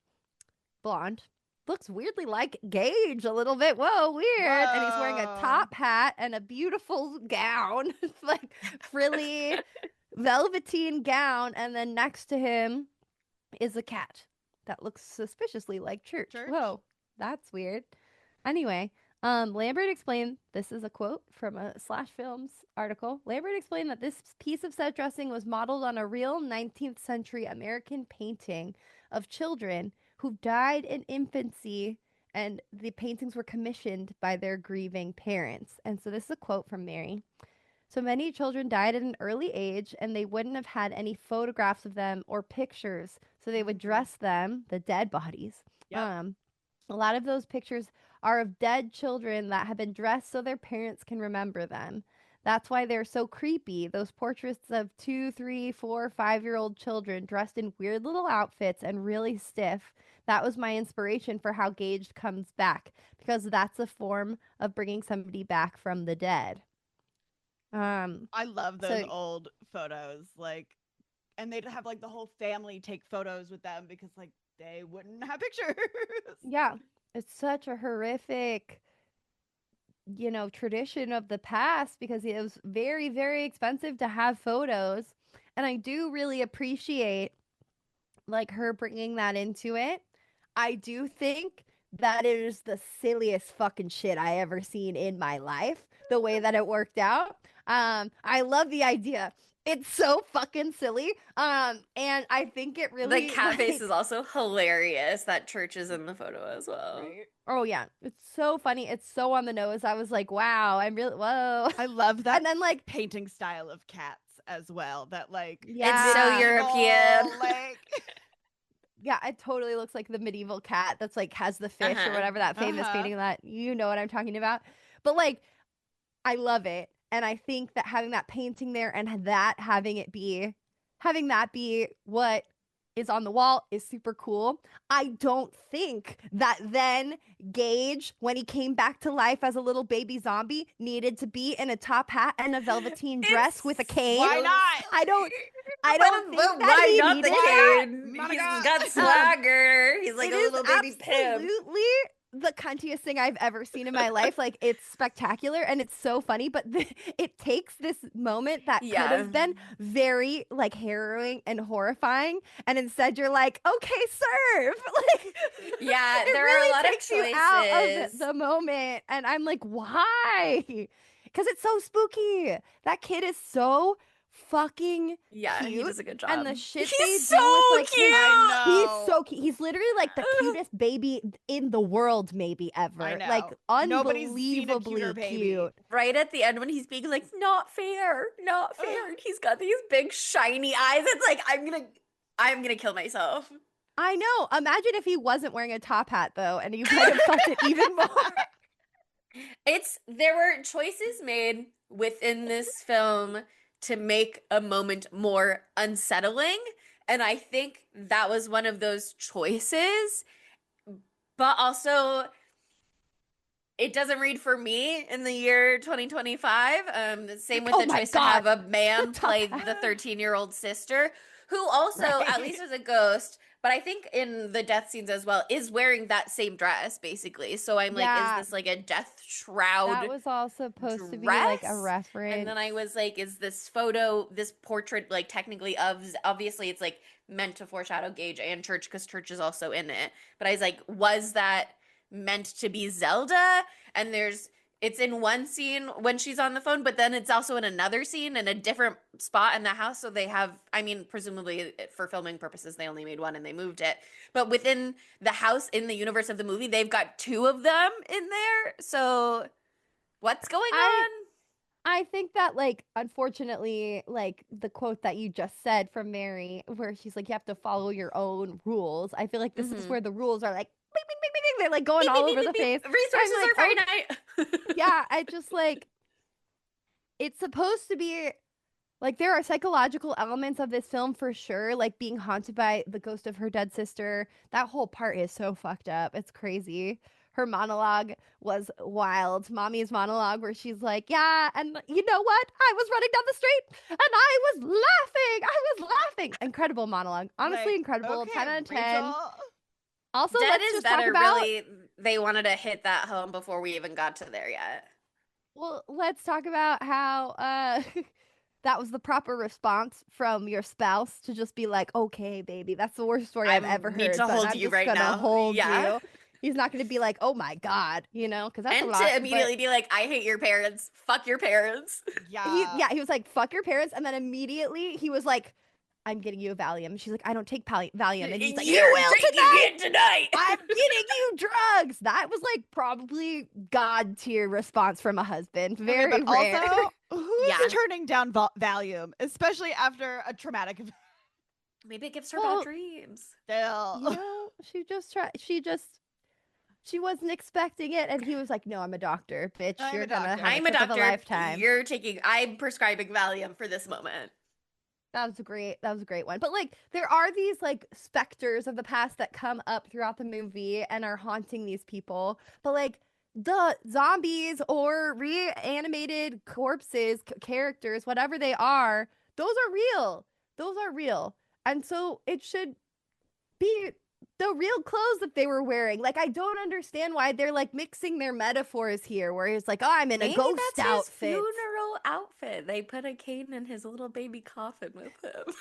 blonde, looks weirdly like Gage a little bit. Whoa, weird. And he's wearing a Whoa. top hat and a beautiful gown. It's like frilly velveteen gown, and then next to him is a cat that looks suspiciously like Church. Church? Whoa, that's weird. Anyway, Lambert explained, this is a quote from a Slash Films article. Lambert explained that this piece of set dressing was modeled on a real 19th century American painting of children who died in infancy, and the paintings were commissioned by their grieving parents. And so this is a quote from Mary. So many children died at an early age, and they wouldn't have had any photographs of them or pictures. So they would dress them, the dead bodies. Yep. A lot of those pictures are of dead children that have been dressed so their parents can remember them. That's why they're so creepy. Those portraits of 2, 3, 4, 5-year-old children dressed in weird little outfits and really stiff. That was my inspiration for how Gage comes back, because that's a form of bringing somebody back from the dead. I love those So old photos. Like, and they'd have like the whole family take photos with them because like they wouldn't have pictures. yeah, it's such a horrific, tradition of the past, because it was very, very expensive to have photos. And I do really appreciate like her bringing that into it. I do think that it is the silliest fucking shit I ever seen in my life, the way that it worked out. I love the idea. It's so fucking silly. And I think it The really cat face is also hilarious. That Church is in the photo as well. Right? oh yeah, it's so funny. It's so on the nose. I was like, wow, I'm really whoa. I love that And then like painting style of cats as well. That like yeah, It's so medieval, European. like yeah, it totally looks like the medieval cat that's like has the fish or Uh-huh. whatever, that famous Uh-huh. painting, that you know what I'm talking about. But like I love it. And I think that having that painting there and having that be what is on the wall is super cool. I don't think that then Gage, when he came back to life as a little baby zombie, needed to be in a top hat and a velveteen dress with a cane. Why not? I don't think but that why he not needed the that. cane? Not a He's god. got swagger. He's like It a is little baby pimp. absolutely the cuntiest thing I've ever seen in my life. Like, it's spectacular and it's so funny, but it takes this moment that could have been very like harrowing and horrifying, and instead you're like, okay, serve. Like, Yeah, it there really are a lot of takes you out choices. of the moment, and I'm like, why? Because it's so spooky. That kid is so fucking Yeah, he cute, does a good job. and the shit He's they so do with like his cute. I he's know. so cute. He's literally like the cutest baby in the world, maybe ever. I know. Like, Nobody's seen a cuter unbelievably baby. cute. Right at the end when he's being like, not fair, not fair. And he's got these big shiny eyes. It's like, I'm gonna kill myself. I know. Imagine if he wasn't wearing a top hat though, and you might have felt it even more. There were choices made within this film to make a moment more unsettling. And I think that was one of those choices. But also, it doesn't read for me in the year 2025. Same with Oh the my choice to have God. a man Top play hat. the 13-year-old sister, who also, Right. at least as a ghost, but I think in the death scenes as well, is wearing that same dress, basically. So I'm like, is Yeah. this like a death shroud That was all supposed to be like a dress? reference. And then I was like, is this photo, this portrait, like technically of, obviously it's like meant to foreshadow Gage and Church because Church is also in it. But I was like, was that meant to be Zelda? And it's in one scene when she's on the phone, but then it's also in another scene in a different spot in the house. So they have, I mean, presumably for filming purposes, they only made one and they moved it. But within the house, in the universe of the movie, they've got two of them in there. So what's going on? I think that, like, unfortunately, like the quote that you just said from Mary, where she's like, you have to follow your own rules. I feel like this is where the rules are like, beep, beep, beep, beep, beep, they're like going all over the face. Resources like, are finite. Yeah, I just like, it's supposed to be like, there are psychological elements of this film for sure, like being haunted by the ghost of her dead sister. That whole part is so fucked up. It's crazy. Her monologue was wild. Mommy's monologue, where she's like, yeah, and you know what? I was running down the street and I was laughing. I was laughing. Incredible monologue. Honestly, Like, incredible. okay, 10 out of 10. Rachel. Also, Dead let's is just talk better, about. really. They wanted to hit that home before we even got to there yet. Well, let's talk about how that was the proper response from your spouse to just be like, okay, baby, that's the worst story I've ever need heard. to But hold I'm you just right gonna now. hold Yeah. you. He's not gonna be like, oh my God, you know, because that's And a lot. to immediately be like, I hate your parents. Fuck your parents. Yeah. He was like, fuck your parents. And then immediately he was like, I'm getting you a Valium. She's like, I don't take Valium. And he's like, you You're will taking tonight. it tonight. I'm getting you drugs. That was like probably God tier response from a husband. Very Okay, but rare. also, who's Yeah. turning down Valium, especially after a traumatic event? Maybe it gives her Well, bad dreams. Still. You know, she wasn't expecting it, and he was like, no, I'm a doctor, bitch. I'm You're a gonna doctor. have I'm a a trip of a doctor. lifetime. I'm prescribing Valium for this moment. That was a great one. But like, there are these like specters of the past that come up throughout the movie and are haunting these people. But like, the zombies or reanimated corpses, characters, whatever they are, those are real. Those are real. And so it should be the real clothes that they were wearing. Like, I don't understand why they're like mixing their metaphors here, where it's like, oh, I'm in a Maybe ghost that's outfit. his funeral outfit. They put a cane in his little baby coffin with him.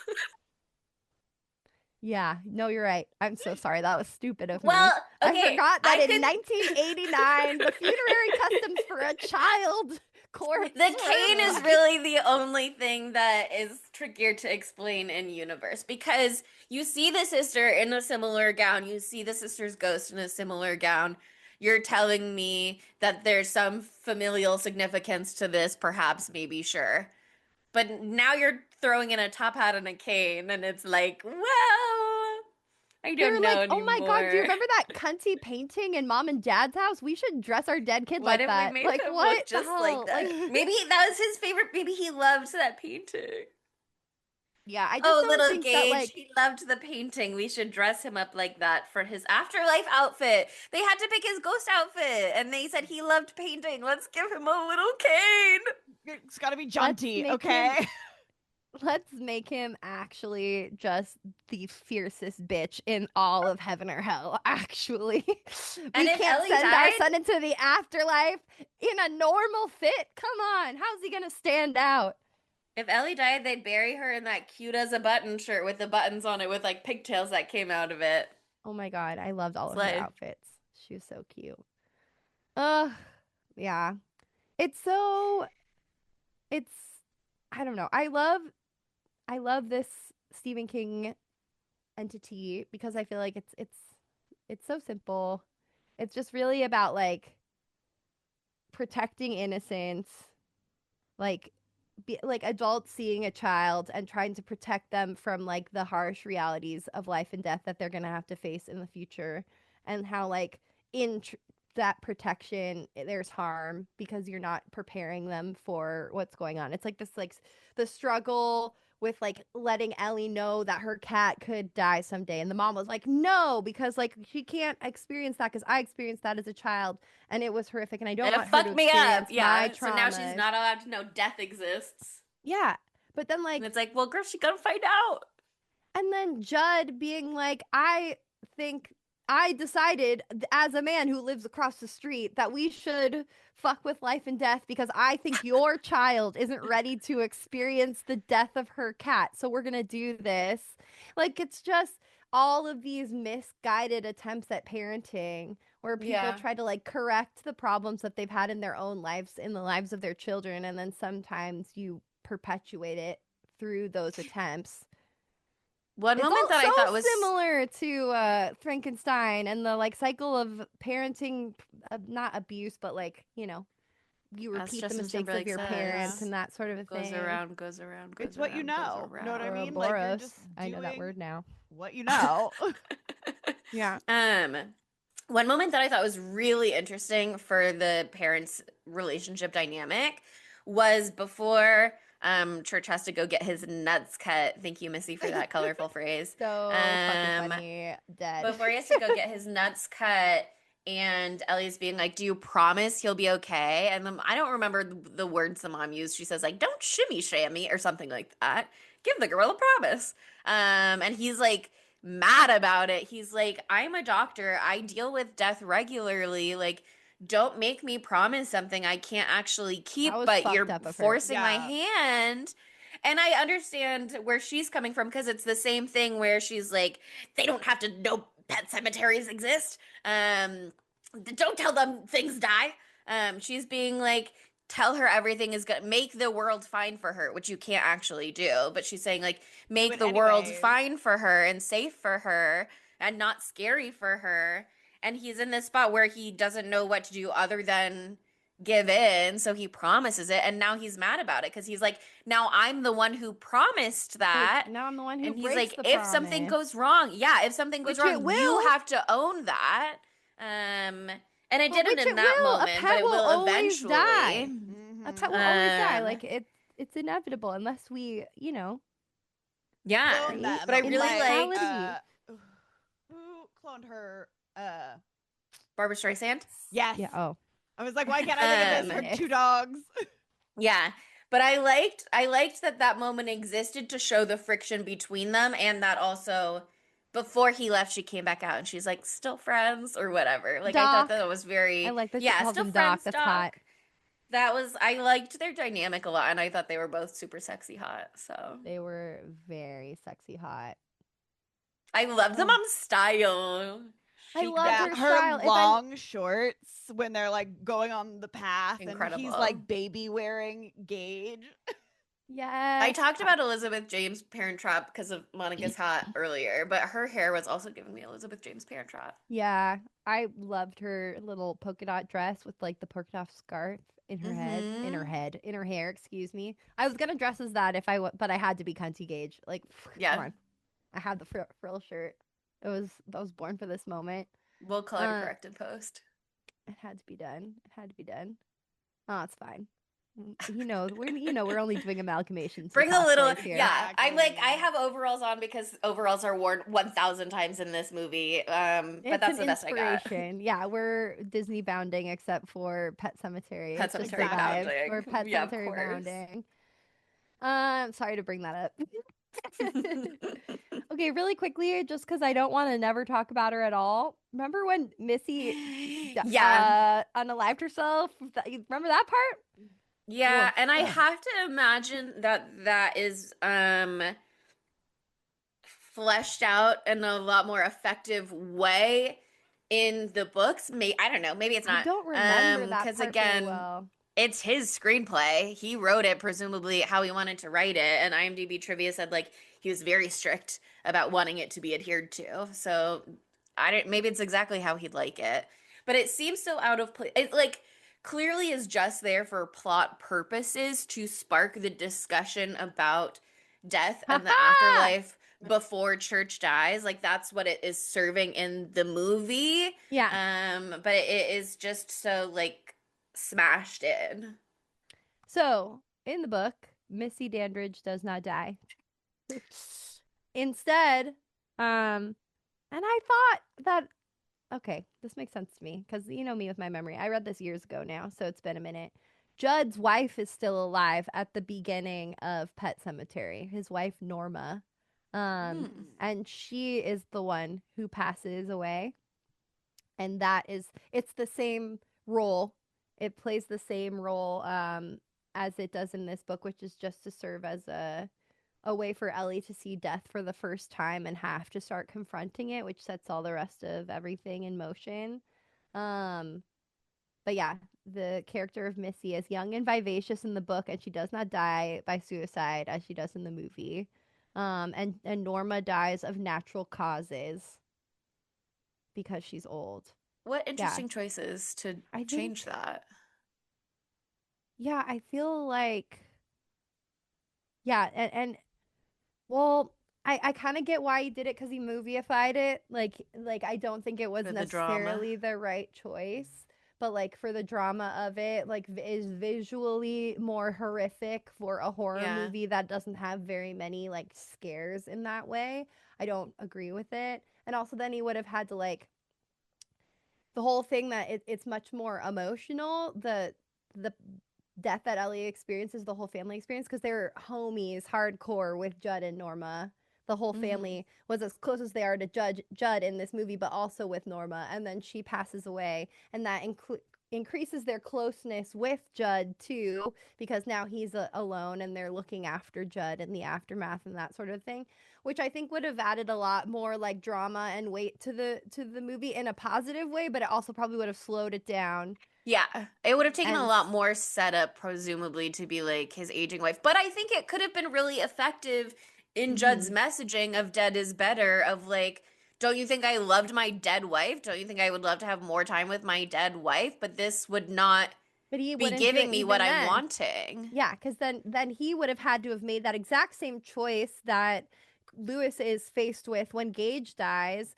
Yeah, no, you're right. I'm so sorry. That was stupid of me. Well, okay, I forgot that I in could- 1989, the funerary customs for a child corpse. The cane is really the only thing that is trickier to explain in universe, because you see the sister in a similar gown, you see the sister's ghost in a similar gown. You're telling me that there's some familial significance to this, perhaps, maybe, sure. But now you're throwing in a top hat and a cane, and it's like, well, I They were don't know like, oh anymore. my God, do you remember that cunty painting in mom and dad's house? We should dress our dead kid What like if that. we made Like, him what look the just hell? like that? Maybe that was his favorite. Maybe he loved that painting. Yeah, I just Oh, don't little think that Gage, like he loved the painting. We should dress him up like that for his afterlife outfit. They had to pick his ghost outfit, and they said he loved painting. Let's give him a little cane. It's got to be let's jaunty, make him okay? let's make him actually just the fiercest bitch in all of heaven or hell. Actually, And we if can't Ellie send our died, son into the afterlife in a normal fit. Come on, how's he gonna stand out? if Ellie died, they'd bury her in that cute as a button shirt with the buttons on it with like pigtails that came out of it. Oh my god, I loved all of her Slay. outfits. She was so cute. Ugh, yeah. It's so it's I don't know. I love this Stephen King entity because I feel like it's so simple. It's just really about like protecting innocence, like like adults seeing a child and trying to protect them from like the harsh realities of life and death that they're going to have to face in the future, and how like in that protection there's harm because you're not preparing them for what's going on. It's like this like the struggle with like letting Ellie know that her cat could die someday, and the mom was like no, because like she can't experience that because I experienced that as a child and it was horrific, and I don't It want her to fucked me up. experience my Yeah. So now she's traumas. not allowed to know death exists. Yeah. But then And like it's like, well, girl, she gonna find out. and then Judd being like, I think I decided as a man who lives across the street that we should fuck with life and death because I think your child isn't ready to experience the death of her cat. So we're going to do this. Like, it's just all of these misguided attempts at parenting where people Yeah. try to like correct the problems that they've had in their own lives, in the lives of their children. And then sometimes you perpetuate it through those attempts. One It's moment all that so I thought was similar to Frankenstein and the like cycle of parenting, not abuse, but like, you as repeat the Justin mistakes of Timberlake your parents Yeah. says, goes thing. around, goes around, goes It's what you around, goes know what I around. mean? Like you're Ouroboros. just I know that doing word now. what you know. Yeah. Um, one moment that I thought was really interesting for the parents' relationship dynamic was before Church has to go get his nuts cut. Thank you, Missy, for that colorful phrase. So fucking funny. Dead. Before he has to go get his nuts cut, and Ellie's being like, "Do you promise he'll be okay?" And then I don't remember the words the mom used. She says like, "Don't shimmy shammy" or something like that. Give the girl a promise. And he's like mad about it. He's like, "I'm a doctor. I deal with death regularly. Like, don't make me promise something I can't actually That keep, was but fucked you're up of her. forcing my Yeah. hand." And I understand where she's coming from because it's the same thing where she's like, they don't have to know pet cemeteries exist. Don't tell them things die. She's being like, tell her everything is good, make the world fine for her, which you can't actually do. But she's saying like, Do make it the world anyways. fine for her and safe for her and not scary for her. And he's in this spot where he doesn't know what to do other than give in, so he promises it, and now he's mad about it because he's like, now I'm the one who promised that. Now I'm the one who And he's breaks like, the if something promise. goes wrong, yeah, if something goes Which it wrong, you will. have to own that. And it But didn't which in it that will. A moment, but pet it will will always eventually. die. A pet Mhm. will always die. Um, Like it's inevitable unless we, yeah, Clone right? but I them. really Like liked Immortality. who cloned her? Uh Barbara Streisand. yes. Yeah. Oh. I was like, why can't I think of this? Her Yes. two dogs. Yeah, but I liked that moment existed to show the friction between them, and that also before he left she came back out and she's like still friends or whatever. Like I thought Doc. that was I very, like that she yeah, calls still him Doc. friends, That's hot. Doc. That was, I liked their dynamic a lot, and I thought they were both super sexy hot. So They were very sexy hot. I loved the Oh. mom's style. I Chic loved Yeah, her bitch. her style. If I long shorts when they're like going on the path and he's Incredible. like baby wearing Gage. I yes. talked about Elizabeth James Parent Trap because of Monica's Hot earlier, but her hair was also giving me Elizabeth James Parent Trap. Yeah, I loved her little polka dot dress with like the polka dot scarf in her head, Mm-hmm. in her hair. Excuse me. I was gonna dress as that but I had to be cunty Gage. Like, come Yeah. on. I had the frill shirt. I was born for this moment. We'll color Uh, correct in post. it had to be done. It had to be done. Oh, it's fine. We're only doing amalgamations for Bring a little, cosplays here. yeah. I'm like, I Exactly. have overalls on because overalls are worn 1,000 times in this movie. But It's that's an the best I got. inspiration. Yeah, we're Disney bounding except for Pet Cemetery. Pet It just Cemetery survives. Exactly. We're bounding. Pet Yeah, of Cemetery course. bounding. Sorry to bring that up. Okay, really quickly, just because I don't want to never talk about her at all. Remember when Missy Yeah. unalived herself? Remember that part? Yeah, Woof. and I Ugh. have to imagine that that is fleshed out in a lot more effective way in the books. May I don't know, maybe it's I not. don't remember that Because part very again, well. it's his screenplay. He wrote it presumably how he wanted to write it, and IMDb trivia said like he was very strict about wanting it to be adhered to. So I don't maybe it's exactly how he'd like it. But it seems so out of place. It like clearly is just there for plot purposes to spark the discussion about death Ha and the ha! afterlife before Church dies. Like that's what it is serving in the movie. Yeah. But it is just so like smashed in. So in the book, Missy Dandridge does not die. Instead, and I thought that okay, this makes sense to me because you know me with my memory. I read this years ago now, so it's been a minute. Judd's wife is still alive at the beginning of Pet Cemetery. His wife Norma, um, Hmm. and she is the one who passes away, and that is it's the same role. It plays the same role as it does in this book, which is just to serve as a way for Ellie to see death for the first time and have to start confronting it, which sets all the rest of everything in motion. Um, but yeah, the character of Missy is young and vivacious in the book, and she does not die by suicide as she does in the movie. And Norma dies of natural causes because she's old. What Yeah, interesting choices to I change think. that. Yeah, I feel like. Yeah, and well, I kind of get why he did it because he moviefied it. Like I don't think it was For the drama. necessarily the right choice, but like for the drama of it, like is visually more horrific for a horror Yeah. movie that doesn't have very many like scares in that way. I don't agree with it. And also then he would have had to like the whole thing that it's much more emotional. The death that Ellie experiences, the whole family experience, because they're homies hardcore with Judd and Norma. The whole Hmm. family was as close as they are to Judd in this movie, but also with Norma. And then she passes away, and that increases their closeness with Judd too, because now he's alone and they're looking after Judd in the aftermath and that sort of thing, which I think would have added a lot more like drama and weight to the movie in a positive way, but it also probably would have slowed it down. Yeah, it would have taken a And lot more setup, presumably, to be like his aging wife. But I think it could have been really effective in Judd's mhm. messaging of dead is better, of like, don't you think I loved my dead wife? Don't you think I would love to have more time with my dead wife? But this would not But he be wouldn't do giving it me what even I'm then. wanting. Yeah, because then he would have had to have made that exact same choice that Lewis is faced with when Gage dies.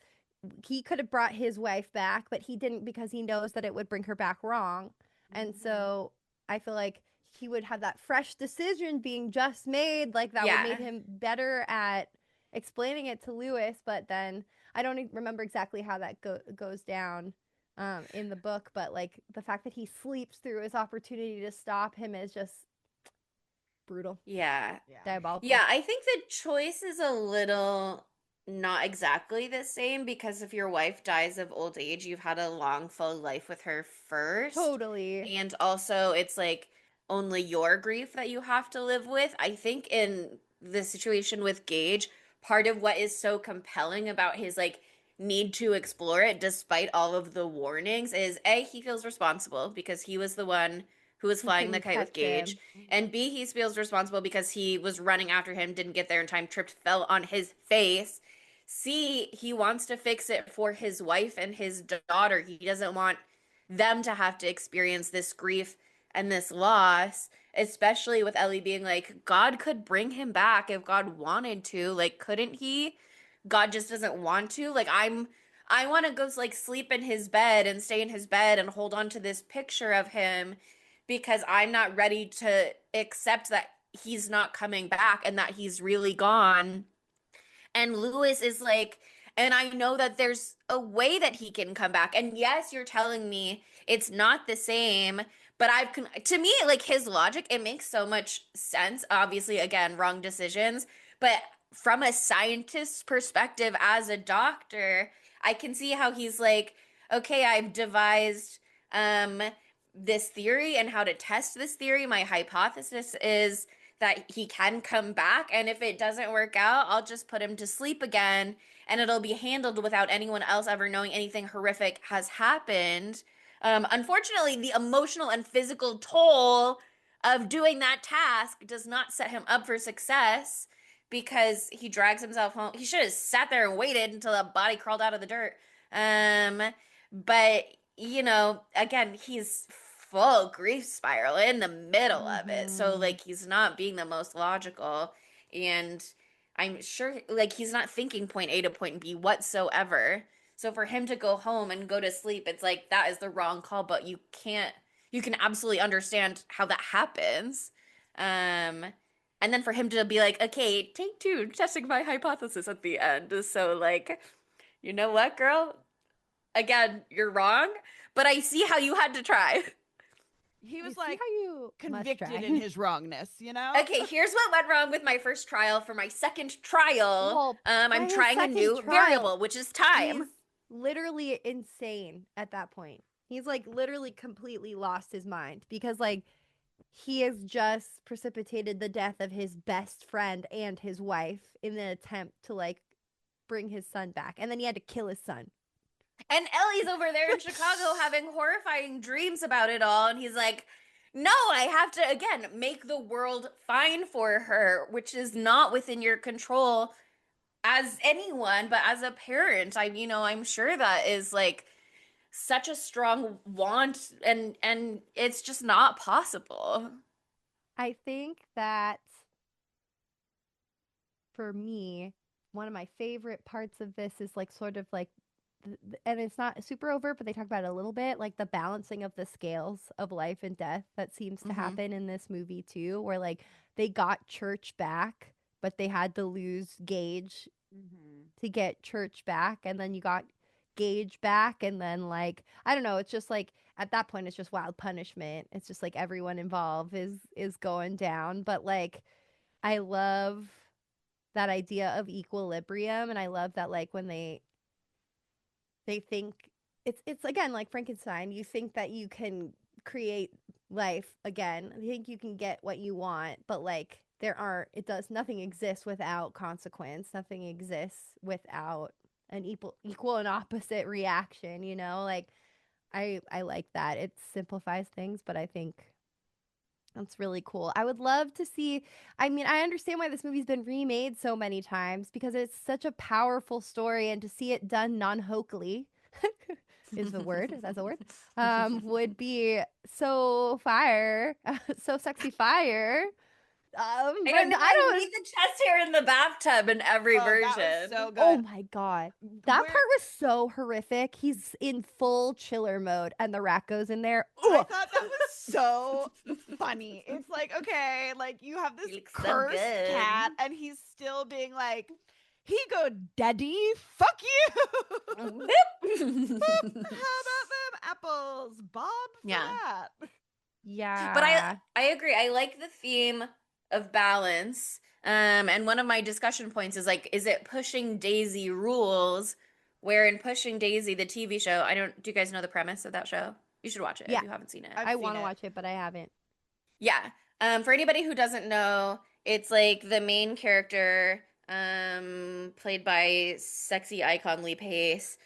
He could have brought his wife back, but he didn't because he knows that it would bring her back wrong. And Hmm. so I feel like he would have that fresh decision being just made, like that would Yeah. made him better at explaining it to Lewis. But then I don't remember exactly how that goes down in the book, but like the fact that he sleeps through his opportunity to stop him is just brutal, Yeah. Yeah. diabolical. Yeah, I think the choice is a little not exactly the same because if your wife dies of old age, you've had a long, full life with her first. Totally. And also, it's like only your grief that you have to live with. I think in the situation with Gage, part of what is so compelling about his like need to explore it despite all of the warnings is A, he feels responsible because he was the one who was Who flying the couldn't kite with catch Gage. him. And B, he feels responsible because he was running after him, didn't get there in time, tripped, fell on his face. C, he wants to fix it for his wife and his daughter. He doesn't want them to have to experience this grief and this loss, especially with Ellie being like, God could bring him back if God wanted to. Like, couldn't he? God just doesn't want to. I want to go like sleep in his bed and stay in his bed and hold on to this picture of him because I'm not ready to accept that he's not coming back and that he's really gone. And Lewis is like, and I know that there's a way that he can come back. And yes, you're telling me it's not the same, but to me, like his logic, it makes so much sense. Obviously, again, wrong decisions, but from a scientist's perspective as a doctor, I can see how he's like, okay, I've devised um this theory and how to test this theory. My hypothesis is that he can come back. And if it doesn't work out, I'll just put him to sleep again and it'll be handled without anyone else ever knowing anything horrific has happened. Unfortunately, the emotional and physical toll of doing that task does not set him up for success because he drags himself home. He should have sat there and waited until a body crawled out of the dirt. But again, he's full grief spiral in the middle of it. So like he's not being the most logical, and I'm sure like he's not thinking point A to point B whatsoever. So for him to go home and go to sleep, it's like that is the wrong call, but you can absolutely understand how that happens. And then for him to be like, okay, take two, testing my hypothesis at the end. So like, you know what, girl? Again, you're wrong, but I see how you had to try. He was You see like how you must convicted try. in his wrongness, you know? Okay, here's what went wrong with my first trial. For my second trial, Well, by I'm his trying a second new trial, variable, which is time. He's literally insane at that point. He's like literally completely lost his mind because like he has just precipitated the death of his best friend and his wife in an attempt to like bring his son back. And then he had to kill his son. And Ellie's over there in Chicago having horrifying dreams about it all. And he's like, no, I have to, again, make the world fine for her, which is not within your control as anyone, but as a parent. I'm sure that is like such a strong want, and it's just not possible. I think that for me, one of my favorite parts of this is like sort of like and it's not super overt, but they talk about it a little bit, like the balancing of the scales of life and death that seems to happen in this movie too, where like they got Church back, but they had to lose Gage to get Church back, and then you got Gage back, and then like I don't know, it's just like at that point it's just wild punishment. It's just like everyone involved is going down, but like I love that idea of equilibrium, and I love that like when they think it's again like Frankenstein. You think that you can create life again. You think you can get what you want, but like nothing exists without consequence. Nothing exists without an equal and opposite reaction, you know? Like I like that. It simplifies things, but I think that's really cool. I would love to see. I mean, I understand why this movie's been remade so many times because it's such a powerful story, and to see it done non-hokely is the word. That's a word. Would be so fire, so sexy fire. I But don't know. I I don't. need the chest hair in the bathtub in every Oh, that was version. so good. Oh my god, that Where- part was so horrific. He's in full chiller mode, and the rat goes in there. I Ugh. thought that was so funny. It's like, okay, like you have this He looks so cursed good. cat, and he's still being like, he go, daddy, fuck you. How about them apples, Bob? For Yeah. that. Yeah. But I agree. I like the theme of balance. And one of my discussion points is like, is it Pushing Daisy rules? Where in Pushing Daisy, the TV show, do you guys know the premise of that show? You should watch it Yeah. if you haven't seen it. I've I seen want to it. watch it, but I haven't. Yeah. For anybody who doesn't know, it's like the main character, played by sexy icon Lee Pace.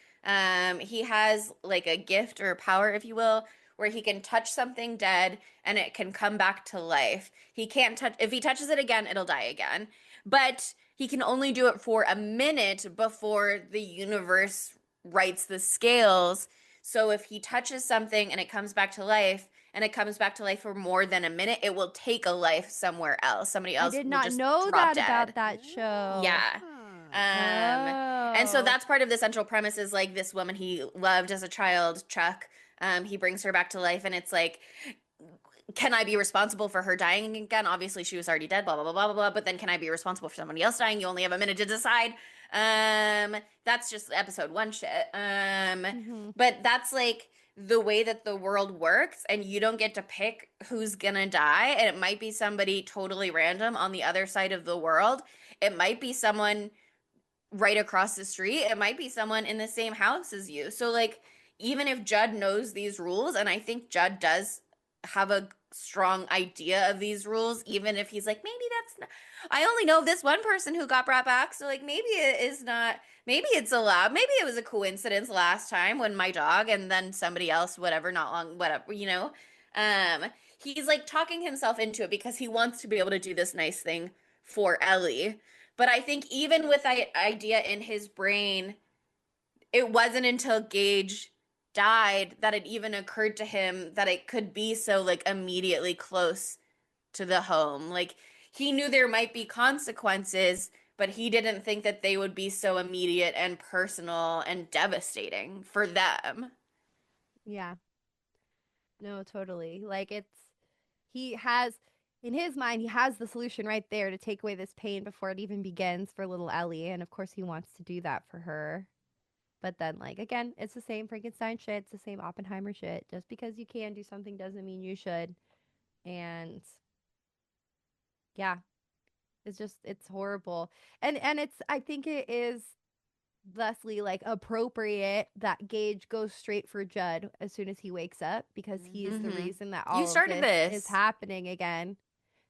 He has like a gift or power, if you will, where he can touch something dead and it can come back to life. He can't touch, if he touches it again, it'll die again. But he can only do it for a minute before the universe rights the scales. So if he touches something and it comes back to life, and it comes back to life for more than a minute, it will take a life somewhere else. Somebody I else did will not just know drop that dead. about that show. Yeah. And so Oh. that's part of the central premise is like this woman he loved as a child, Chuck. He brings her back to life, and it's like can I be responsible for her dying again? Obviously, she was already dead, blah, blah, blah, blah, blah, blah. But then can I be responsible for somebody else dying? You only have a minute to decide. That's just episode one shit. Mhm. But that's like the way that the world works, and you don't get to pick who's gonna die. And it might be somebody totally random on the other side of the world. It might be someone right across the street. It might be someone in the same house as you. So like even if Judd knows these rules, and I think Judd does have a strong idea of these rules, even if he's like, maybe that's not, I only know this one person who got brought back, so like maybe it is not, maybe it's allowed, maybe it was a coincidence last time when my dog and then somebody else, whatever, not long, whatever, you know. Um, he's like talking himself into it because he wants to be able to do this nice thing for Ellie. But I think even with that idea in his brain, it wasn't until Gage died that it even occurred to him that it could be so like immediately close to the home. Like he knew there might be consequences, but he didn't think that they would be so immediate and personal and devastating for them. Yeah. No, totally. Like he has in his mind he has the solution right there to take away this pain before it even begins for little Ellie, and of course he wants to do that for her. But then like again, it's the same Frankenstein shit, it's the same Oppenheimer shit. Just because you can do something doesn't mean you should. And yeah, it's horrible. And it's I think it is thusly like appropriate that Gage goes straight for Judd as soon as he wakes up because he's the Mm-hmm. reason that You all of started this is this. happening again.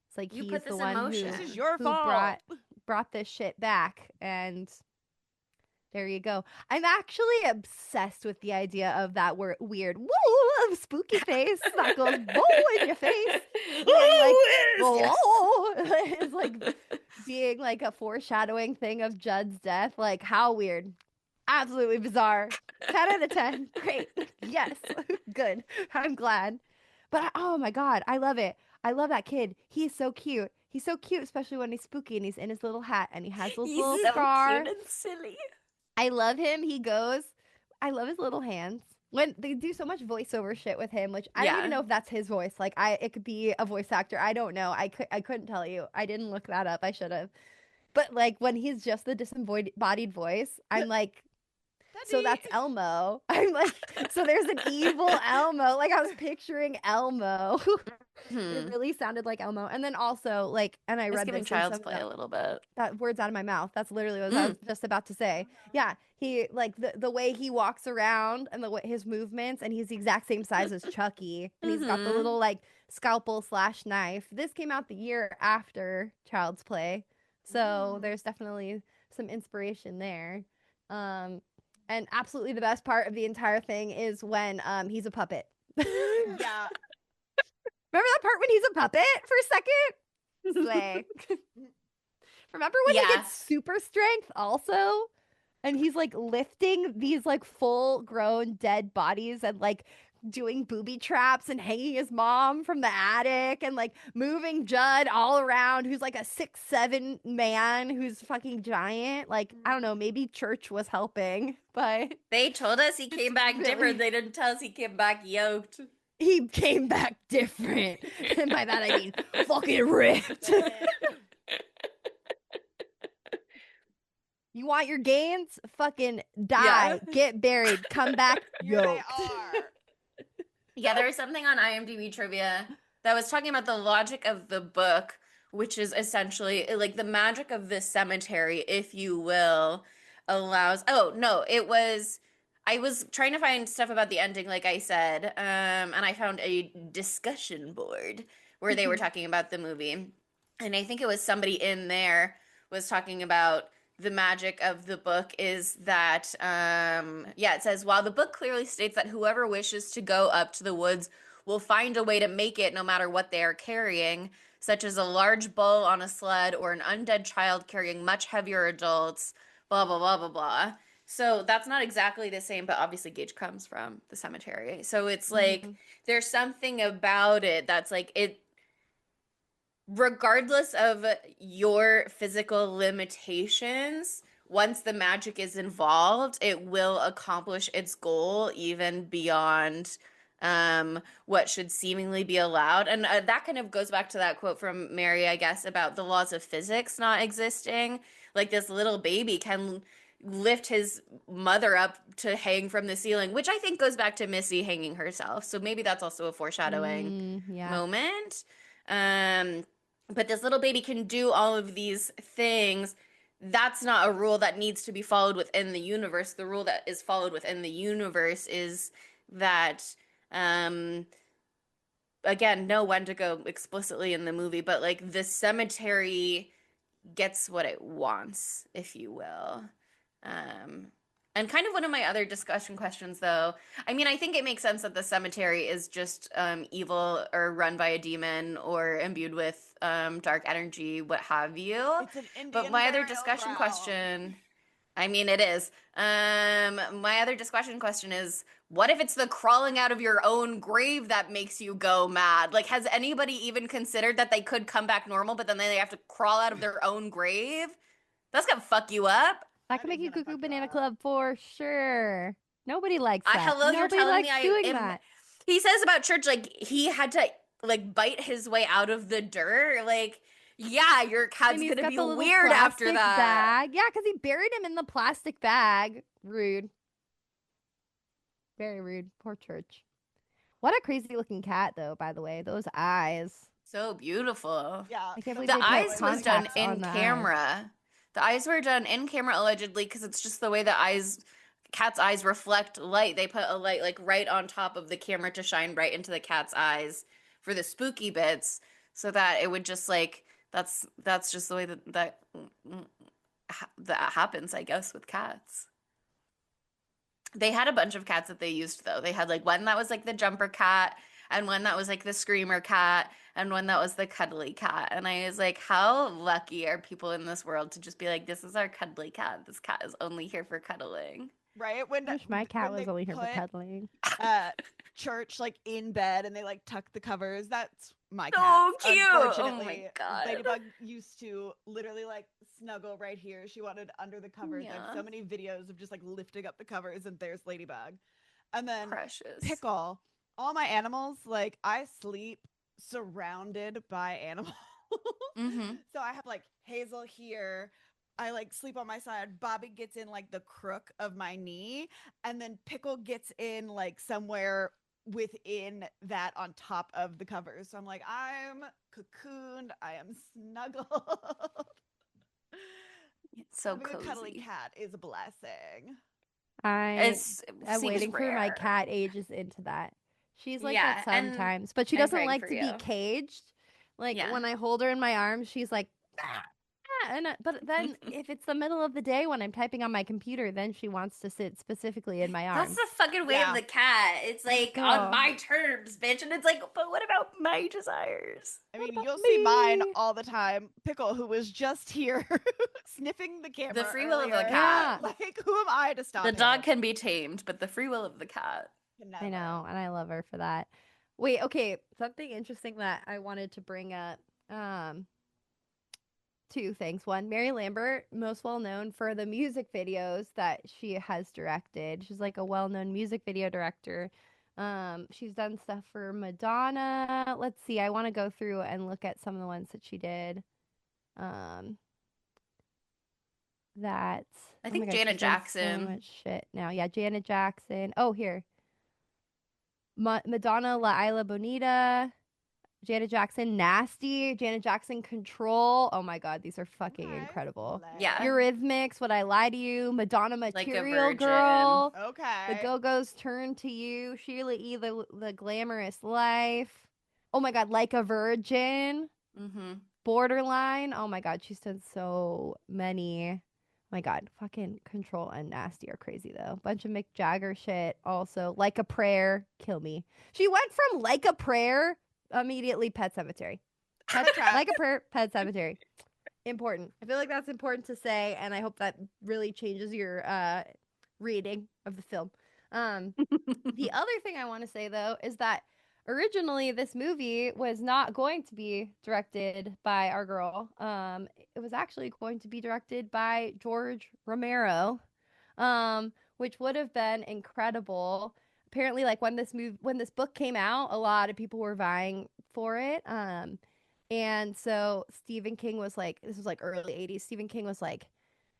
It's like You he's put the this in one This is motion. your who fault. brought this shit back, and there you go. I'm actually obsessed with the idea of that word weird woo spooky face that goes boom in your face. Being like Yes. oh it's like being like a foreshadowing thing of Judd's death. Like how weird. Absolutely bizarre. 10 out of 10. Great. Yes. Good. I'm glad. But oh my god, I love it. I love that kid. He's so cute. He's so cute, especially when he's spooky and he's in his little hat and he has his He's little so cute scar. and silly. I love him. He goes. I love his little hands. When they do so much voiceover shit with him, which I don't even Yeah. know if that's his voice. Like it could be a voice actor. I don't know. I couldn't tell you. I didn't look that up. I should have. But like when he's just the disembodied voice, I'm like, so Daddy. that's Elmo. I'm like, so there's an evil Elmo. Like I was picturing Elmo. It Hmm. really sounded like Elmo. And then also like, and I It's read giving this in Child's some Play a little bit. that words out of my mouth. That's literally what I was Mm. just about to say. Yeah, he like the way he walks around and the way his movements, and he's the exact same size as Chucky, and he's got the Mm-hmm. little like scalpel slash knife. This came out the year after Child's Play, so there's definitely some inspiration there. Um, and absolutely the best part of the entire thing is when he's a puppet. Remember Yeah. that part when he's a puppet for a second? Slay. Remember when he Yeah. gets super strength also? And he's like lifting these like full grown dead bodies and like doing booby traps and hanging his mom from the attic and like moving Judd all around, who's like a 6'7" man who's fucking giant. Like, I don't know, maybe church was helping, but They told us he came back different. really They didn't tell us he came back yoked. he came back different. And by that I mean fucking ripped. You want your gains? Fucking die, Yeah. get buried, come back Here they yoked. are. Yeah, there was something on IMDb trivia that was talking about the logic of the book, which is essentially like the magic of the cemetery, if you will, allows. Oh, no, it was. I was trying to find stuff about the ending, like I said, and I found a discussion board where they were talking about the movie. And I think it was somebody in there was talking about the magic of the book is that yeah, it says while the book clearly states that whoever wishes to go up to the woods will find a way to make it no matter what they are carrying, such as a large bull on a sled or an undead child carrying much heavier adults, blah blah blah blah blah. So that's not exactly the same, but obviously Gage comes from the cemetery. So it's like Mhm. there's something about it that's like it regardless of your physical limitations, once the magic is involved, it will accomplish its goal even beyond what should seemingly be allowed. And that kind of goes back to that quote from Mary, I guess, about the laws of physics not existing. Like this little baby can lift his mother up to hang from the ceiling, which I think goes back to Missy hanging herself. So maybe that's also a foreshadowing Yeah. moment. Um, but this little baby can do all of these things. That's not a rule that needs to be followed within the universe. The rule that is followed within the universe is that um again, no Wendigo explicitly in the movie, but like the cemetery gets what it wants, if you will. Um, and kind of one of my other discussion questions, though, I mean, I think it makes sense that the cemetery is just evil or run by a demon or imbued with dark energy, what have you. It's an But Indian my other burial discussion ground. question, I mean, it is. My other discussion question is, what if it's the crawling out of your own grave that makes you go mad? Like, has anybody even considered that they could come back normal, but then they have to crawl out of their own grave? That's gonna fuck you up. That That can make is you gonna cuckoo fuck you banana up. club for sure. Nobody likes I that. hello, you're Nobody telling me likes I doing am. that. He says about church, like he had to like bite his way out of the dirt. Like, yeah, your And cat's he's gonna got be the little weird after plastic that. bag. Yeah, because he buried him in the plastic bag. Rude. Very rude. Poor Church. What a crazy looking cat, though, by the way. Those eyes. So beautiful. Yeah, I can't the believe The they put eyes following the was done contacts cat. on in the eyes. camera. The eyes were done in camera allegedly because it's just the way the eyes, cat's eyes reflect light. They put a light like right on top of the camera to shine right into the cat's eyes for the spooky bits, so that it would just like that's just the way that happens, I guess, with cats. They had a bunch of cats that they used though. They had like one that was like the jumper cat and one that was like the screamer cat and one that was the cuddly cat. And I was like, how lucky are people in this world to just be like, this is our cuddly cat. This cat is only here for cuddling. Right I wish my cat when was they only here for put cuddling. Church like in bed and they like tuck the covers. That's my cat. So cute. Oh my Unfortunately, God. Ladybug used to literally like snuggle right here. She wanted under the covers. I have Yeah. so many videos of just like lifting up the covers and there's Ladybug. And then Precious. Pickle. All my animals, like I sleep surrounded by animals. Mm-hmm. So I have like Hazel here. I like sleep on my side. Bobby gets in like the crook of my knee, and then Pickle gets in like somewhere within that on top of the covers. So I'm like, I'm cocooned. I am snuggled. It's so Having a cuddly cozy. cat is a blessing. I It's am seems waiting for my rare. cat ages into that. She's like that Yeah, and sometimes, but she I'm doesn't praying like for to be you. caged. Like Yeah. when I hold her in my arms, she's like, "Ah," but then if it's the middle of the day when I'm typing on my computer, then she wants to sit specifically in my That's arms. the fucking way of Yeah. the cat. It's like on Girl, my terms, bitch. And it's like, but what about my desires? I what mean, about you'll see mine me? all the time. Pickle, who was just here sniffing the The camera free will of the earlier. cat. Yeah, Like, who am I to The stop dog him? can be tamed, but the free will of the cat. I Never. know, and I love her for that. Wait, okay, something interesting that I wanted to bring up. Um, two things. One, Mary Lambert, most well known for the music videos that she has directed. She's like a well known music video director. She's done stuff for Madonna. Let's see, I want to go through and look at some of the ones that she did. Um, that I oh my think god, she's Janet done so Jackson. much shit now. Yeah, Janet Jackson. Oh, here. Madonna, La Isla Bonita. Janet Jackson, Nasty, Janet Jackson, Control. Oh my God, these are fucking Okay. incredible. Yeah, Slay. Eurythmics, Would I Lie to You, Madonna, like a Material virgin. Girl, The Okay. Go Go's Turn to You, Sheila E., the Glamorous Life. Oh my God, Like a Virgin, Mm-hmm. Borderline. Oh my God, she's done so many. Oh my God, fucking Control and Nasty are crazy though. Bunch of Mick Jagger shit. Also, Like a Prayer, kill me. She went from Like a Prayer immediately Pet Cemetery. Okay. Like a Prayer, Pet Cemetery. Important. I feel like that's important to say, and I hope that really changes your reading of the film. The other thing I want to say though is that originally this movie was not going to be directed by our girl. It was actually going to be directed by George Romero, which would have been incredible. apparently, like when this book came out, a lot of people were vying for it. And so Stephen King was like, this was like early 80s. Stephen King was like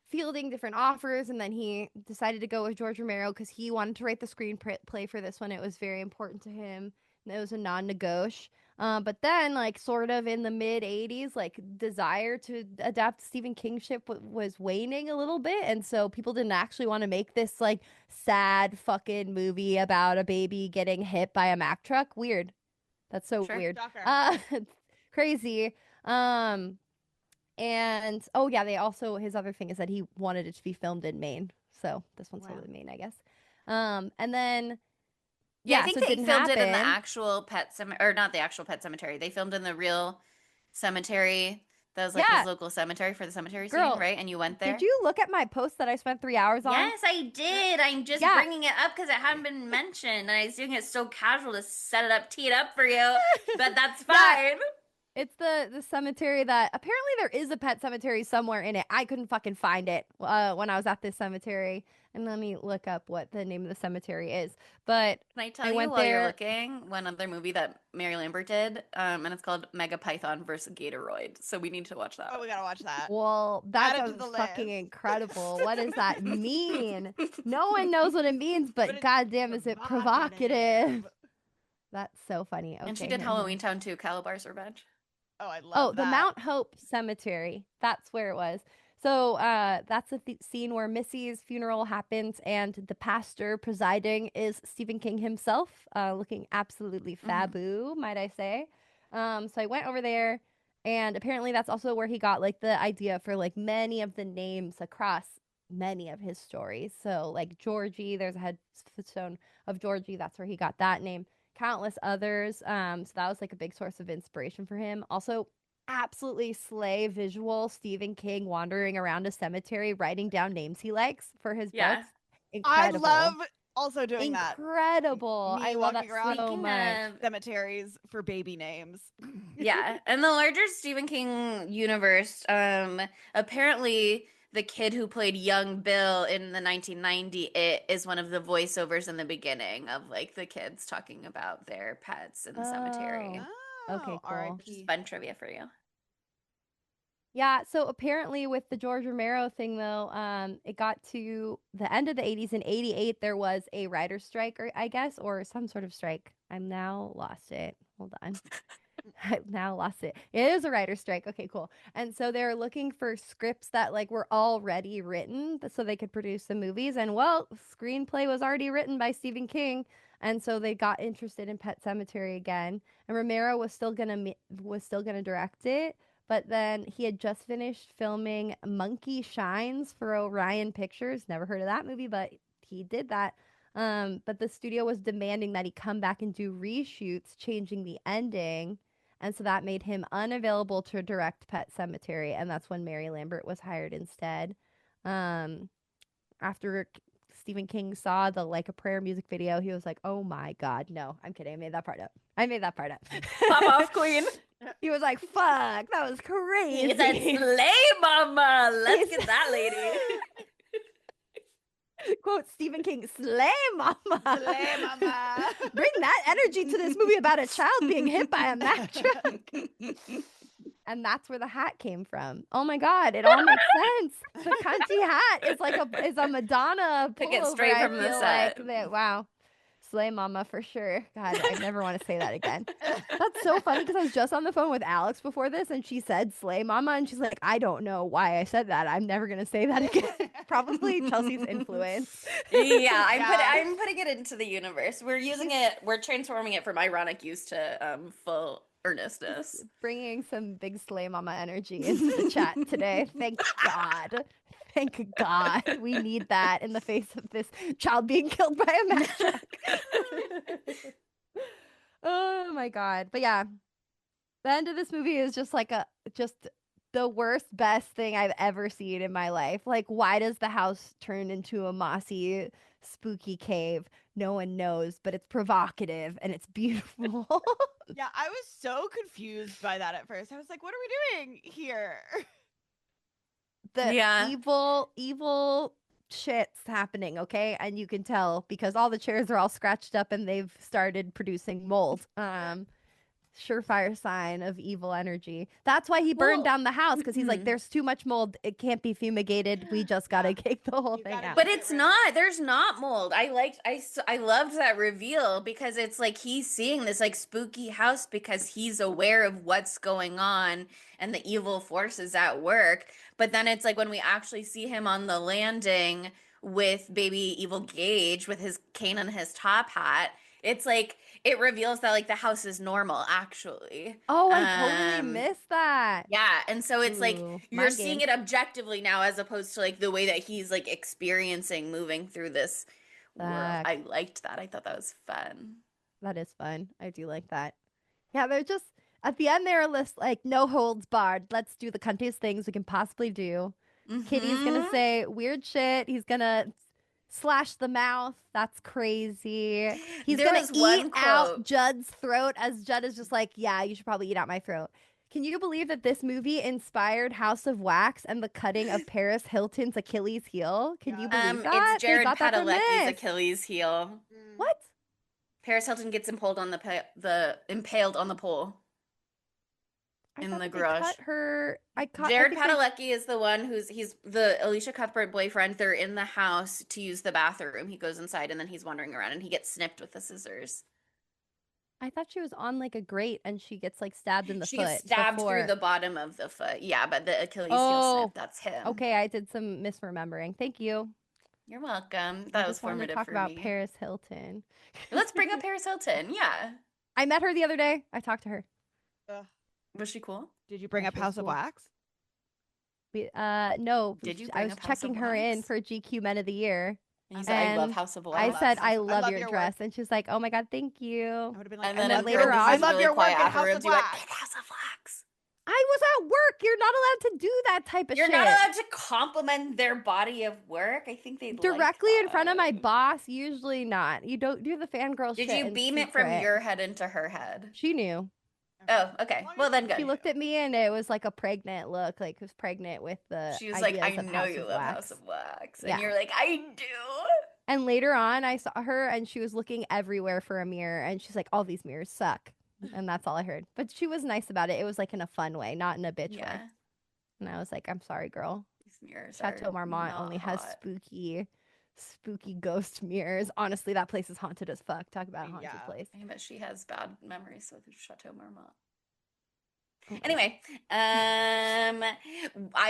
fielding different offers, and then he decided to go with George Romero because he wanted to write the screenplay for this one. It was very important to him. And it was a non-negotiable. But then, like, sort of in the mid 80s, like, desire to adapt Stephen King ship was waning a little bit. And so people didn't actually want to make this, like, sad fucking movie about a baby getting hit by a Mack truck. Weird. That's so Sure. weird. Shocker. It's crazy. And oh yeah, they also his other thing is that he wanted it to be filmed in Maine. So this one's Wow. filmed in Maine, I guess. And then Yeah, I yeah, think so it they didn't filmed it in the happen. actual pet cemetery, or not the actual pet cemetery. They filmed in the real cemetery. That was like his Yeah, local cemetery for the cemetery scene, girl, right? And you went did there? you look at my post that I spent 3 hours on? Yes, I did. I'm just Yeah. bringing it up because it hadn't been mentioned, and I was doing it so casual to set it up, tee it up for you. But that's Yeah, fine. it's the cemetery that apparently there is a pet cemetery somewhere in it. I couldn't fucking find it when I was at this cemetery. And let me look up what the name of the cemetery is. But Can I tell I you went while you're there. looking one other movie that Mary Lambert did, and it's called Mega Python versus Gatoroid. So we need to watch that. Oh, we gotta watch that. Well, that Add it to sounds the fucking list. incredible. What does that mean? No one knows what it means, but it's goddamn, is it provocative? That's so funny. And she Okay, did here. Halloween Town too, Calabar's Revenge. Oh, I Oh, love the that. Mount Hope Cemetery. That's where it was. So that's the scene where Missy's funeral happens, and the pastor presiding is Stephen King himself, looking absolutely Mhm. fabu, might I say. So I went over there, and apparently that's also where he got like the idea for like many of the names across many of his stories. So like Georgie, there's a headstone of Georgie. That's where he got that name. Countless others. So that was like a big source of inspiration for him. Also, absolutely slay visual Stephen King wandering around a cemetery writing down names he likes for his Yeah. books. I love Incredible. also doing that. Incredible. I Me love that walking around so Speaking much. of, cemeteries for baby names. yeah, and the larger Stephen King universe, apparently the kid who played young Bill in the 1990 It is one of the voiceovers in the beginning of like the kids talking about their pets in the cemetery. Oh, okay, Oh, cool. Which is R.I.P. fun trivia for you. Yeah, so apparently with the George Romero thing though, it got to the end of the 80s. In 88 there was a writer's strike, or I guess, or some sort of strike. I'm now lost it. Hold on. I've now lost it. It is a writer's strike. Okay, cool. And so they're looking for scripts that like were already written so they could produce the movies. And well, screenplay was already written by Stephen King, and so they got interested in Pet Cemetery again. And Romero was still gonna direct it, but then he had just finished filming Monkey Shines for Orion Pictures. Never heard of that movie, but he did that. But the studio was demanding that he come back and do reshoots, changing the ending. And so that made him unavailable to direct Pet Cemetery. And that's when Mary Lambert was hired instead. Um, after Stephen King saw the Like a Prayer music video, he was like, oh my God, no, I'm kidding. I made that part up. I made that part up. Pop off, Queen. He was like, fuck, that was He said, crazy. "Slay, mama. Let's He's- get that lady." Quote Stephen King, slay mama. Slay mama. Bring that energy to this movie about a child being hit by a Mack truck. And that's where the hat came from. Oh my God, it all makes sense. The cunty hat is a Madonna Took it pullover. straight I from the feel set. like that. Wow, slay mama for sure. God, I never want to say that again. That's so funny because I was just on the phone with Alex before this, and she said slay mama, and she's like, I don't know why I said that. I'm never gonna say that again. Probably Chelsea's influence. Yeah, Yeah. I'm putting it into the universe. We're using it. We're transforming it from ironic use to full earnestness. Bringing some big slay mama energy into the chat today. Thank God. Thank God. We need that in the face of this child being killed by a Mack truck. Oh my God. But yeah, the end of this movie is just like just the worst, best thing I've ever seen in my life. Like, why does the house turn into a mossy, spooky cave? No one knows, but it's provocative and it's beautiful. Yeah, I was so confused by that at first. I was like, what are we doing here? The Yeah. evil shit's happening, okay? And you can tell because all the chairs are all scratched up and they've started producing mold. Surefire sign of evil energy. That's why he burned Well, down the house because he's like, mhm. there's too much mold. It can't be fumigated. We just gotta kick the whole You thing gotta out. But get it's rid of not. it. There's not mold. I loved that reveal because it's like he's seeing this like spooky house because he's aware of what's going on and the evil forces at work. But then it's like when we actually see him on the landing with baby evil Gage with his cane and his top hat, it's like it reveals that like the house is normal actually. Oh, I totally Um missed that. yeah, and so it's like Ooh, you're mind seeing games. it objectively now as opposed to like the way that he's like experiencing moving through this world. Fuck. I liked that. I thought that was fun. That is fun. I do like that. Yeah, they're just at the end they're list like no holds barred. Let's do the cuntiest things we can possibly do. Kitty's gonna Mm-hmm. say weird shit. He's gonna slash the mouth. That's crazy. He's There gonna was eat one out quote. Judd's throat as Judd is just like, yeah, you should probably eat out my throat. Can you believe that this movie inspired House of Wax and the cutting of Paris Hilton's Achilles heel? Can you Yeah. believe It's that? They Jared got that from Padalecki's this. Achilles heel. Mm. What? Paris Hilton gets impaled on the impaled on the pole I in thought the that they garage. cut her. I Jared think they. Padalecki is the one he's the Alicia Cuthbert boyfriend. They're in the house to use the bathroom. He goes inside and then he's wandering around and he gets snipped with the scissors. I thought she was on like a grate and she gets like stabbed in the She gets foot stabbed through before. the bottom of the foot. Yeah, but the Achilles heel snip, Oh, that's him. okay. I did some misremembering. Thank you. You're welcome. I That was just wanted to formative talk for about me. Paris Hilton. Let's bring up Paris Hilton. Yeah. I met her the other day. I talked to her. Ugh. Was she cool? Did you bring Yeah, up she was House of cool. Wax? No. Did you I bring was up House of checking her in Wax? for GQ Men of the Year, And you said, I love and House of I Wax. said, "I I love love your your dress," work. and she's like, "Oh my god, thank you." I would have been like, And I then love in later your, on- I parentheses, love really your quiet work in House afterwards, of you went, Wax. House of Wax. I was at work. You're not allowed to do that type of You're shit. not allowed to compliment their body of work. I think they'd Directly like in front of my that. boss. Usually not. You don't do the fangirl Did shit you in beam it from secret. your head into her head? She knew. Oh, okay. As long Well, as then she good. She looked at me and it was like a pregnant look, like was pregnant with the She was like, I ideas of know House you of love Wax. House of Wax. And Yeah. you're like, I do. And later on, I saw her and she was looking everywhere for a mirror, and she's like, "All these mirrors suck," and that's all I heard. But she was nice about it. It was like in a fun way, not in a bitch way. Yeah. And I was like, "I'm sorry, girl. These mirrors Chateau are Marmont not only has hot. spooky ghost mirrors. Honestly, that place is haunted as fuck. Talk about a haunted Yeah. place." I bet she has bad memories with Chateau Marmont. Mm-mm. Anyway, I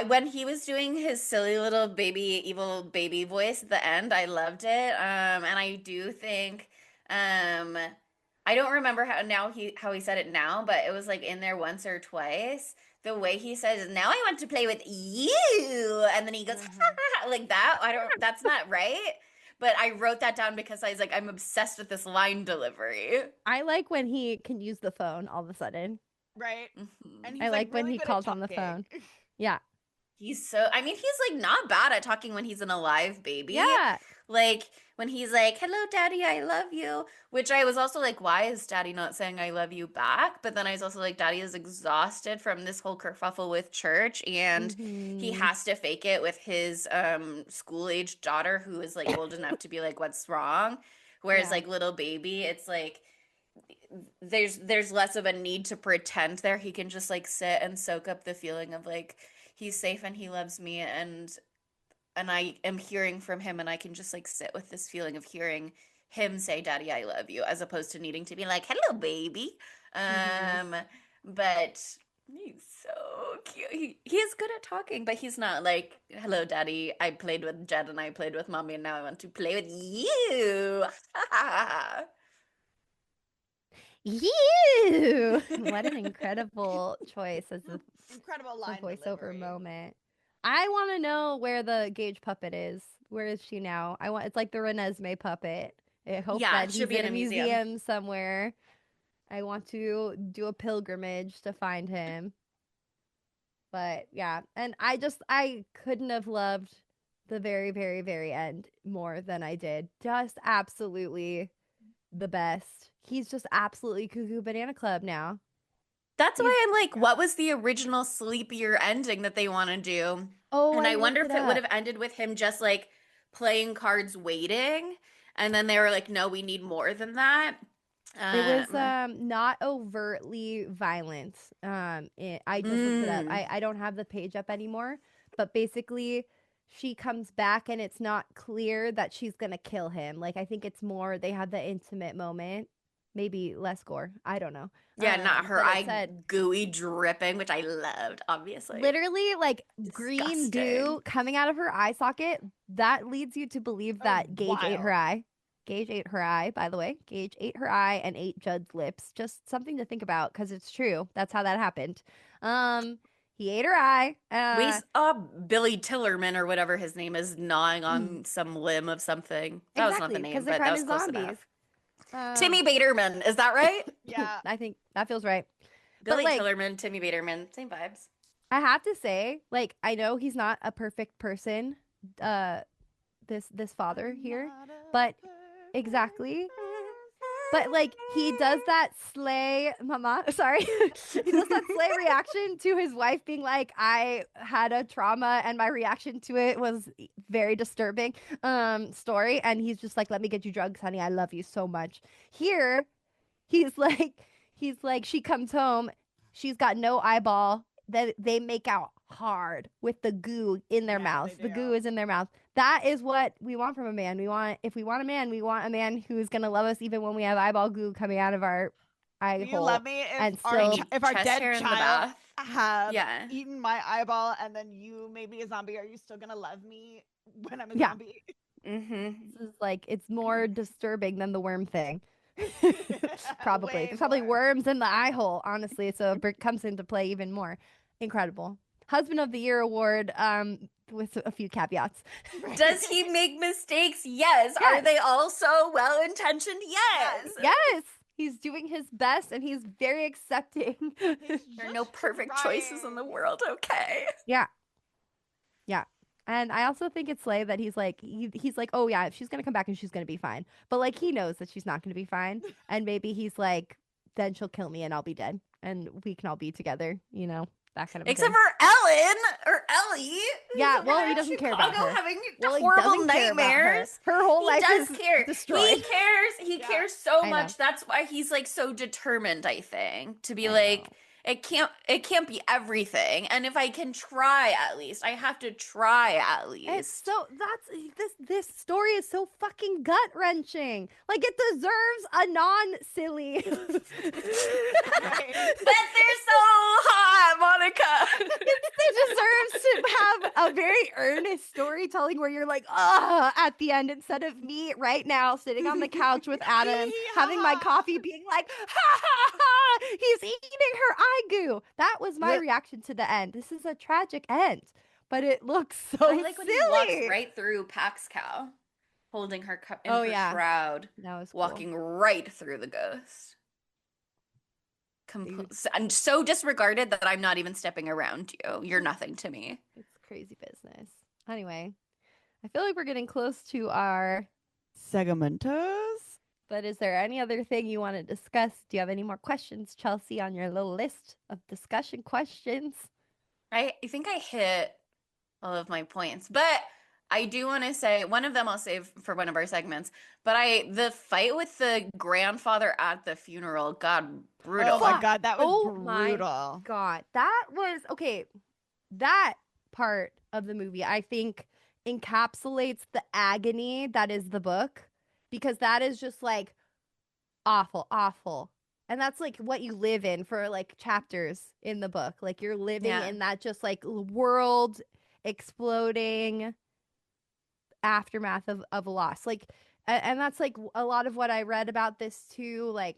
when he was doing his silly little baby evil baby voice at the end, I loved it. And I do think, I don't remember how he said it now, but it was like in there once or twice. The way he says, "Now I want to play with you," and then he goes like that. I don't. That's not right. But I wrote that down because I was like, I'm obsessed with this line delivery. I like when he can use the phone all of a sudden. Right. Mhm. And he's I like like when really he good calls at on the phone. talking. Yeah. I mean, he's like not bad at talking when he's an alive baby. Yeah. Like when he's like, "Hello, daddy, I love you," which I was also like, why is daddy not saying I love you back? But then I was also like, daddy is exhausted from this whole kerfuffle with church and he Mhm. has to fake it with his school-age daughter who is like old enough to be like, what's wrong? Whereas Yeah. like little baby, it's like there's less of a need to pretend there. He can just like sit and soak up the feeling of like he's safe and he loves me and I am hearing from him and I can just like sit with this feeling of hearing him say daddy I love you as opposed to needing to be like hello baby. But he's so cute. He is good at talking, but he's not like hello daddy, I played with Jed and I played with mommy and now I want to play with you. You. What an incredible choice as a Incredible a line voiceover delivery. moment. I want to know where the Gage puppet is. Where is she now? I want. It's like the Renesmee puppet. I hope Yeah, that it should he's be in in a a museum. museum somewhere. I want to do a pilgrimage to find him. But yeah, and I couldn't have loved the very, very, very end more than I did. Just absolutely the best. He's just absolutely cuckoo banana club now. That's He's why I'm like, what was the original sleepier ending that they want to do? oh, And I I wonder looked if it it would up. have ended with him just like playing cards waiting, and then they were like, no, we need more than that. It was Um, not overtly violent. I just looked it up. mm. I don't have the page up anymore, but basically she comes back and it's not clear that she's gonna kill him. Like I think it's more they had the intimate moment, maybe less gore. I don't know. Yeah, not her But it eye said gooey dripping, which I loved, obviously. literally like green Disgusting. goo coming out of her eye socket. That leads you to believe Oh, that Gage ate her wild. eye. Gage ate her eye, by the way. Gage ate her eye and ate Judd's lips. Just something to think about because it's true. That's how that happened. He ate her eye. We saw Billy Tillerman or whatever his name is gnawing Mm. on some limb of something. That was not the Exactly, name, because they're but that kind was of close zombies. enough. Timmy Baterman, is that right? Yeah. I think that feels right. Billy like- Tillerman, Timmy Baterman, same vibes. I have to say, like, I know he's not a perfect person, this father here, but exactly. But like he does that slay, mama. Sorry, he does that slay reaction to his wife being like, "I had a trauma and my reaction to it was very disturbing." Story, and he's just like, "Let me get you drugs, honey. I love you so much." Here, he's like, she comes home, she's got no eyeball. That they make out hard with the goo in their Yeah, mouth. they The do. goo is in their mouth. That is what we want from a man. If we want a man, we want a man who's gonna love us even when we have eyeball goo coming out of our eye Do you hole. love me and if our, still- if our Chest dead hair in the child bath. have Yeah. eaten my eyeball and then you made me a zombie? Are you still gonna love me when I'm a Yeah. zombie? Mm-hmm. This is like it's more disturbing than the worm thing. Probably. Way There's probably more. worms in the eye hole, honestly, so it comes into play even more. Incredible. Husband of the Year award, with a few caveats. Does he make mistakes? Yes. Are Yes. they also well intentioned? Yes. Yes, he's doing his best and he's very accepting. He's There are no just perfect choices in the trying. world, okay? Yeah. And I also think it's slay that he's like he's like, oh yeah, she's gonna come back and she's gonna be fine. But like he knows that she's not gonna be fine. And maybe he's like, then she'll kill me and I'll be dead. And we can all be together, that kind of a Except thing. for Ellen or Ellie. who's Yeah, over well, there he in doesn't care about Chicago her. having Well, he horrible doesn't care about her. nightmares. Her whole He life does is care. destroyed. He cares. He Yeah. cares so I know. much. That's why he's like so determined, I think, to be I like, know. it can't be everything. And if I can try at least, I have to try at It's least. so this story is so fucking gut wrenching. Like it deserves a non-silly. Right. But they're so hot, Monica. It deserves to have a very earnest storytelling where you're like, ah, at the end, instead of me right now sitting on the couch with Adam, having my coffee, being like, ha ha ha, he's eating her eye goo. That was my Yep. reaction to the end. This is a tragic end, but it looks so I like when he walks silly. right through Pax Cow, holding her in Oh, her yeah. shroud, That was cool. walking right through the ghost. Dude. I'm so disregarded that I'm not even stepping around you. You're nothing to me. It's crazy business. Anyway, I feel like we're getting close to our. Segmentos. But is there any other thing you want to discuss? Do you have any more questions, Chelsea, on your little list of discussion questions? I think I hit all of my points, but I do want to say one of them I'll save for one of our segments. But the fight with the grandfather at the funeral, God, brutal. Oh my Fuck. god, that was Oh my brutal. God, that was okay. That part of the movie, I think, encapsulates the agony that is the book, because that is just like awful, awful. And that's like what you live in for like chapters in the book. Like you're living Yeah. in that just like world exploding aftermath of a loss. Like, and that's like a lot of what I read about this too. Like,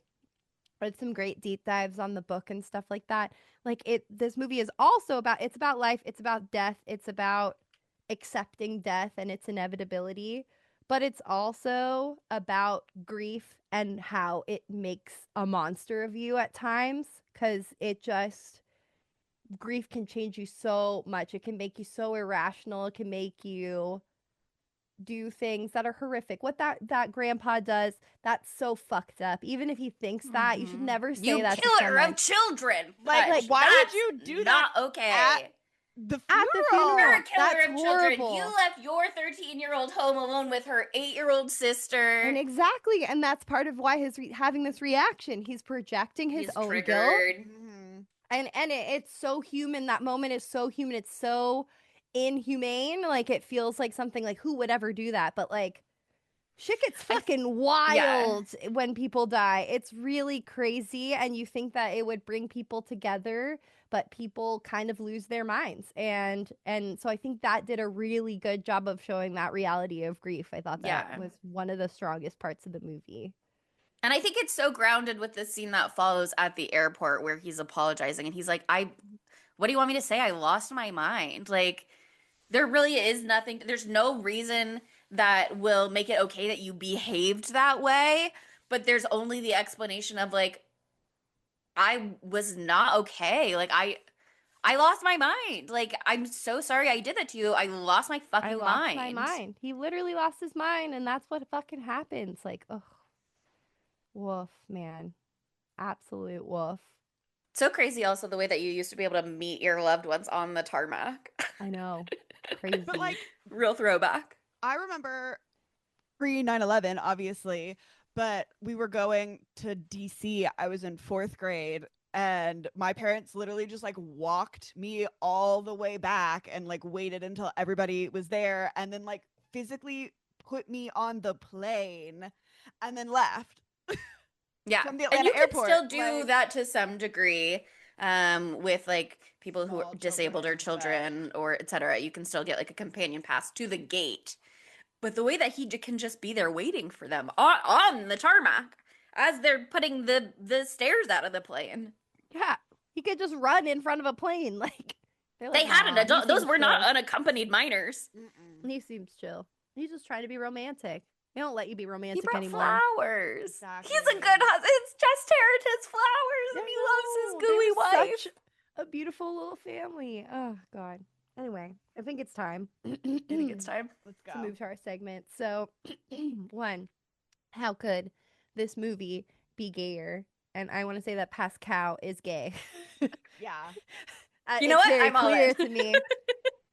read some great deep dives on the book and stuff like that. Like this movie is also it's about life, it's about death, it's about accepting death and its inevitability, but it's also about grief and how it makes a monster of you at times, because grief can change you so much. It can make you so irrational. It can make you do things that are horrific. What that grandpa does, that's so fucked up. Even if he thinks that, you should Mhm. never say You that to killer someone. of children. Like, Hush, why would that's you do not that okay. at The At the funeral. You're funeral. a killer That's of children. horrible. You left your 13-year-old home alone with her 8-year-old sister. And exactly, and that's part of why he's having this reaction. He's projecting his He's own guilt, triggered. Mhm. and it's so human. That moment is so human. It's so inhumane. Like it feels like something like who would ever do that? But like shit gets fucking wild when people die. It's really crazy, and you think that it would bring people together, but people kind of lose their minds. And so I think that did a really good job of showing that reality of grief. I thought that Yeah. was one of the strongest parts of the movie. And I think it's so grounded with the scene that follows at the airport where he's apologizing and he's like, what do you want me to say? I lost my mind. Like, there really is nothing, there's no reason that will make it okay that you behaved that way, but there's only the explanation of like, I was not okay. Like, I lost my mind. Like, I'm so sorry I did that to you. I lost my fucking I lost my mind. mind. He literally lost his mind, and that's what fucking happens. Like, ugh, woof, man, absolute woof. So crazy also the way that you used to be able to meet your loved ones on the tarmac. I know, crazy. But like, Real throwback. I remember pre 9/11, obviously, but we were going to DC. I was in 4th grade, and my parents literally just like walked me all the way back and like waited until everybody was there and then like physically put me on the plane and then left. Yeah. From the And Atlanta you airport, can still do like- that to some degree with like people who are Small disabled or children, children or etc. You can still get like a companion pass to the gate. But the way that he can just be there waiting for them on the tarmac as they're putting the stairs out of the plane. Yeah, he could just run in front of a plane. Like they're They like, had an "Nah, he adult. Those seems were not chill." unaccompanied minors. Mm-mm. He seems chill. He's just trying to be romantic. They don't let you be He romantic brought anymore. flowers. Exactly. He's a good husband. It's Jess Tarleton's flowers, and he loves his gooey wife. Such a beautiful little family. Oh God. Anyway, I think it's time I think it's time. Let's to go. move to our segment. So, one, how could this movie be gayer? And I want to say that Pascal is gay. Yeah. You know It's what? very I'm all clear in. to me.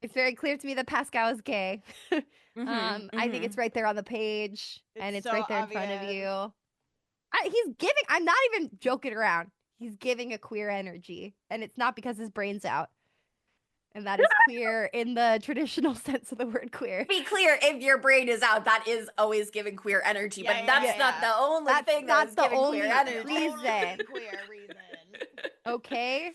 It's very clear to me that Pascal is gay. I think it's right there on the page, and It's it's so right there in front of obvious. you. He's giving. I'm not even joking around. He's giving a queer energy, and it's not because his brain's out. And that is queer in the traditional sense of the word queer. Be clear, if your brain is out, that is always giving queer energy, Yeah, but yeah, that's yeah, not yeah. the only That's thing not that's the giving only queer energy. reason. Queer reason. Okay,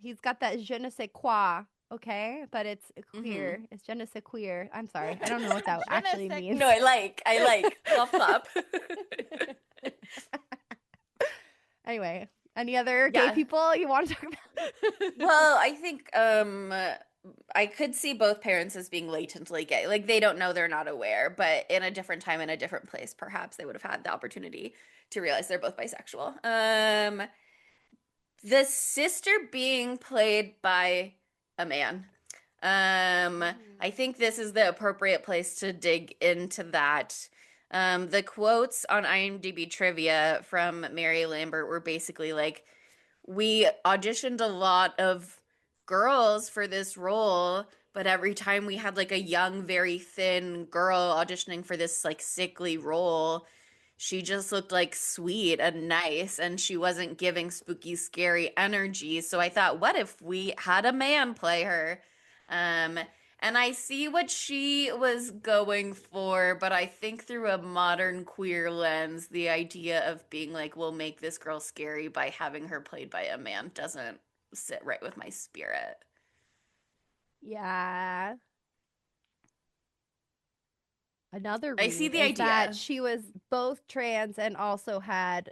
he's got that je ne sais quoi. Okay, but it's queer. It's je ne sais queer. I'm sorry, I don't know what that Je ne actually sais means. No, I like. Fluff flop. Anyway, any other Yeah. gay people you want to talk about? Well, I think I could see both parents as being latently gay. Like they don't know, they're not aware, but in a different time, in a different place, perhaps they would have had the opportunity to realize they're both bisexual. The sister being played by a man. I think this is the appropriate place to dig into that. The quotes on IMDb trivia from Mary Lambert were basically like, we auditioned a lot of girls for this role, but every time we had like a young, very thin girl auditioning for this like sickly role, she just looked like sweet and nice and she wasn't giving spooky, scary energy. So I thought, what if we had a man play her? And I see what she was going for, but I think through a modern queer lens, the idea of being like, we'll make this girl scary by having her played by a man doesn't sit right with my spirit. Yeah. Another I see read the is idea. that she was both trans and also had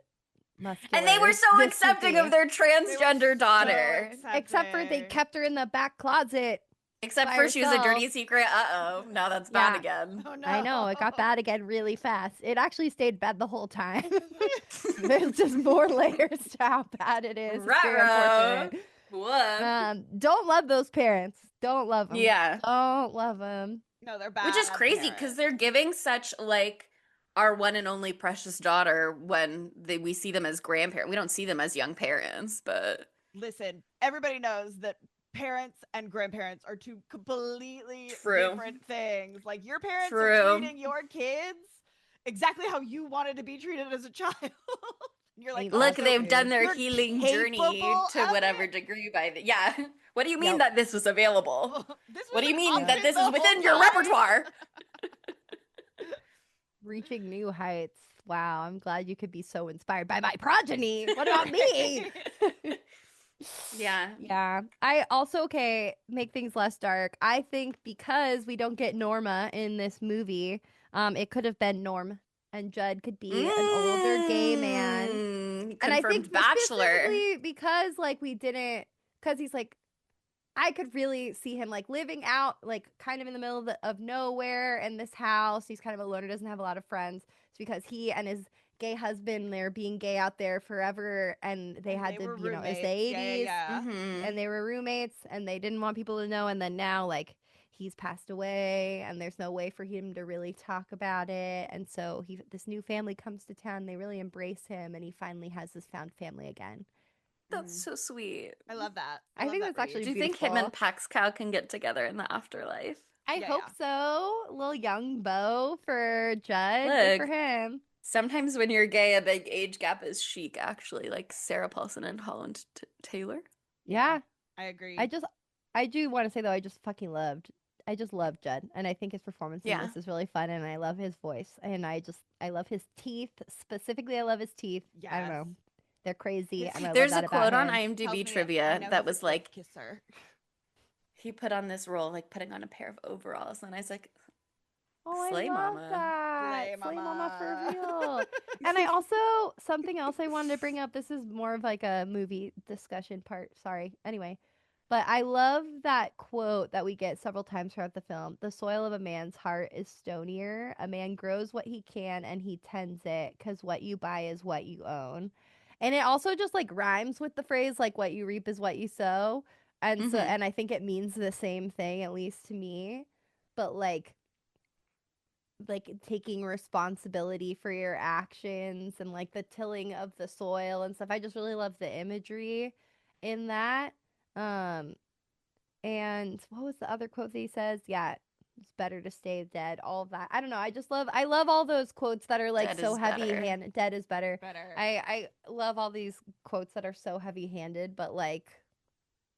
muscular And they were so accepting of dystrophy. their transgender daughter. Except for they kept her in the back closet. Except by for she was a herself. dirty secret. Uh-oh. Now that's bad Yeah. again. Oh no. I know, it got bad again really fast. It actually stayed bad the whole time. There's just more layers to how bad it is. It's very Ruh-roh. unfortunate. What? Don't love those parents. Don't love them. Yeah. Don't love them. No, they're bad. Which is crazy because they're giving such like our one and only precious daughter when we see them as grandparents. We don't see them as young parents, but Listen, everybody knows that parents and grandparents are two completely True. different things. Like your parents True. are treating your kids exactly how you wanted to be treated as a child. You're like, Look, Look, also, they've done their you're healing journey capable to of whatever it. degree by the yeah. What do you mean Yep. that this was available? This What do was you an mean that option this the is whole within your time. repertoire? Reaching new heights. Wow, I'm glad you could be so inspired by my progeny. What about me? Yeah. Yeah. I also, okay, make things less dark. I think because we don't get Norma in this movie, it could have been Norm and Judd could be an older gay man. And I think Confirmed bachelor. specifically because like we didn't, because he's like, I could really see him like living out like kind of in the middle of nowhere in this house. He's kind of a loner, doesn't have a lot of friends. It's because he and his gay husband, they're being gay out there forever, and they had to, were you know, it's the roommates. 80s, Yeah. Mhm. and they were roommates, and they didn't want people to know. And then now, like, he's passed away, and there's no way for him to really talk about it. And so this new family comes to town. They really embrace him, and he finally has his found family again. That's so sweet. I love that. I love think that that's actually Do you think him beautiful. and Paxcow can get together in the afterlife? I Yeah, hope so. Little young Beau for Judd. Good for Look. him. Sometimes when you're gay, a big age gap is chic, actually, like Sarah Paulson and Holland Taylor. Yeah. I agree. I do want to say though, I just love Judd, and I think his performance in Yeah. this is really fun, and I love his voice, and I love his teeth. Specifically, I love his teeth. I don't know, Yes. they're crazy, and I There's love a that quote about on him. Tells me IMDb I trivia know that he's a was good like, kisser. he put on this role like putting on a pair of overalls, and I was like, Oh, Slay I love Mama. that. Slay Slay Mama for Mama. real. And I also, something else I wanted to bring up. This is more of like a movie discussion part. Sorry. Anyway, but I love that quote that we get several times throughout the film. The soil of a man's heart is stonier. A man grows what he can and he tends it because what you buy is what you own. And it also just like rhymes with the phrase like what you reap is what you sow. And so, Mhm. and I think it means the same thing, at least to me. But like taking responsibility for your actions and like the tilling of the soil and stuff. I just really love the imagery in that. Um and what was the other quote that he says? Yeah, it's better to stay dead. All of that. I don't know. I love all those quotes that are like Dead so is heavy better. handed. Dead is better. Better. I love all these quotes that are so heavy handed but like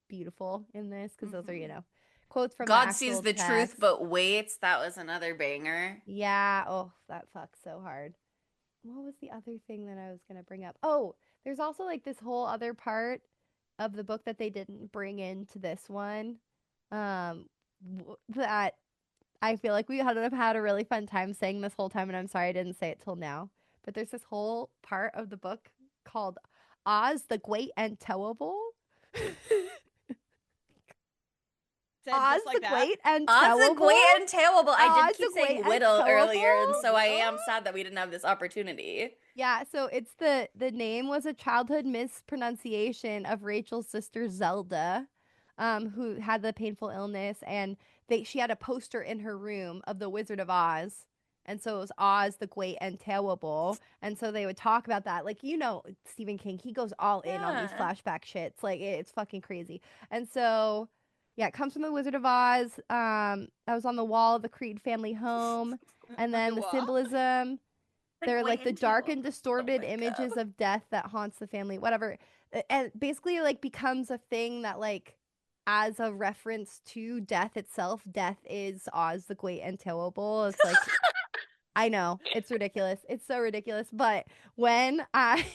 beautiful in this because those are, you know, quotes from the God sees actual the truth text. but waits. That was another banger. Yeah. Oh, that fucks so hard. What was the other thing that I was going to bring up? Oh, there's also like this whole other part of the book that they didn't bring into this one. That I feel like we have had a really fun time saying this whole time, and I'm sorry I didn't say it till now. But there's this whole part of the book called Oz the Great and Towable. Said Oz just like the that. Great and Oz the Towable. Great and Tailable. I Oz did keep the Great saying and Whittle earlier, and Towable. so I am sad that we didn't have this opportunity. Yeah, so it's the name was a childhood mispronunciation of Rachel's sister Zelda, who had the painful illness, and she had a poster in her room of the Wizard of Oz, and so it was Oz the Great and Terrible, and so they would talk about that, like, you know, Stephen King, he goes all in on these Yeah. flashback shits, like it's fucking crazy, and so yeah, it comes from the Wizard of Oz. That was on the wall of the Creed family home, and then the What? symbolism. They're like the dark and Oh distorted my images God. of death that haunts the family, whatever. And basically like becomes a thing that like as a reference to death itself, death is Oz the Great and Terrible. It's like I know, it's ridiculous. It's so ridiculous. But when I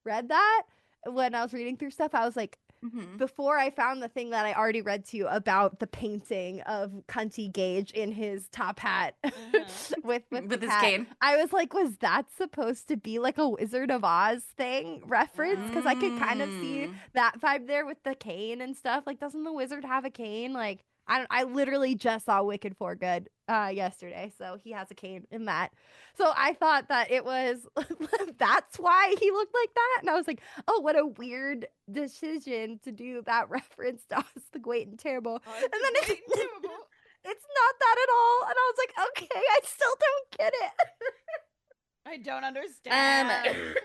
read that, when I was reading through stuff, I was like, Mhm. before I found the thing that I already read to you about the painting of Cunty Gage in his top hat with the With his cat, cane. I was like, was that supposed to be like a Wizard of Oz thing reference? Because I could kind of see that vibe there with the cane and stuff. Like, doesn't the wizard have a cane? Like, I literally just saw Wicked for Good yesterday, so he has a cane in that. So I thought that it was that's why he looked like that, and I was like, oh, what a weird decision to do that reference to Oz the Great and Terrible, and then it's it's not that at all, and I was like, okay, I still don't get it. I don't understand.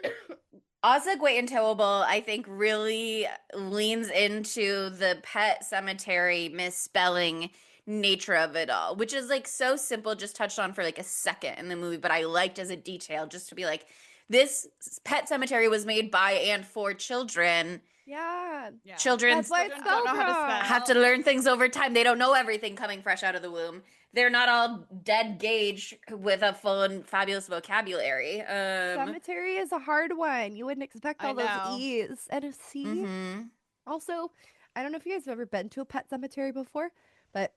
Osagway and Towable, I think, really leans into the pet cemetery misspelling nature of it all, which is like so simple, just touched on for like a second in the movie, but I liked as a detail just to be like, this pet cemetery was made by and for children. Yeah. Yeah. Children That's why it's Children don't spelled know how to wrong. spell. have to learn things over time. They don't know everything coming fresh out of the womb. They're not all dead Gage with a full and fabulous vocabulary. Cemetery is a hard one. You wouldn't expect I all those know. E's and a C. mhm. Also, I don't know if you guys have ever been to a pet cemetery before, but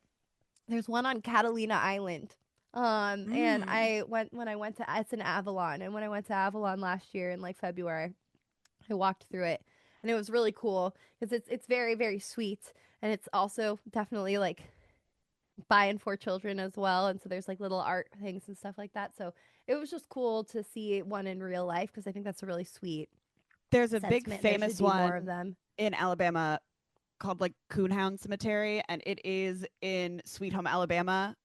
there's one on Catalina Island. And Mm. I went when I went to it's in Avalon, and when I went to Avalon last year in like February, I walked through it, and it was really cool because it's very very sweet, and it's also definitely like by and for children as well, and so there's like little art things and stuff like that. So it was just cool to see one in real life because I think that's a really sweet There's a big sentiment. There should famous be more of one them. in Alabama called like Coonhound Cemetery, and it is in Sweet Home Alabama.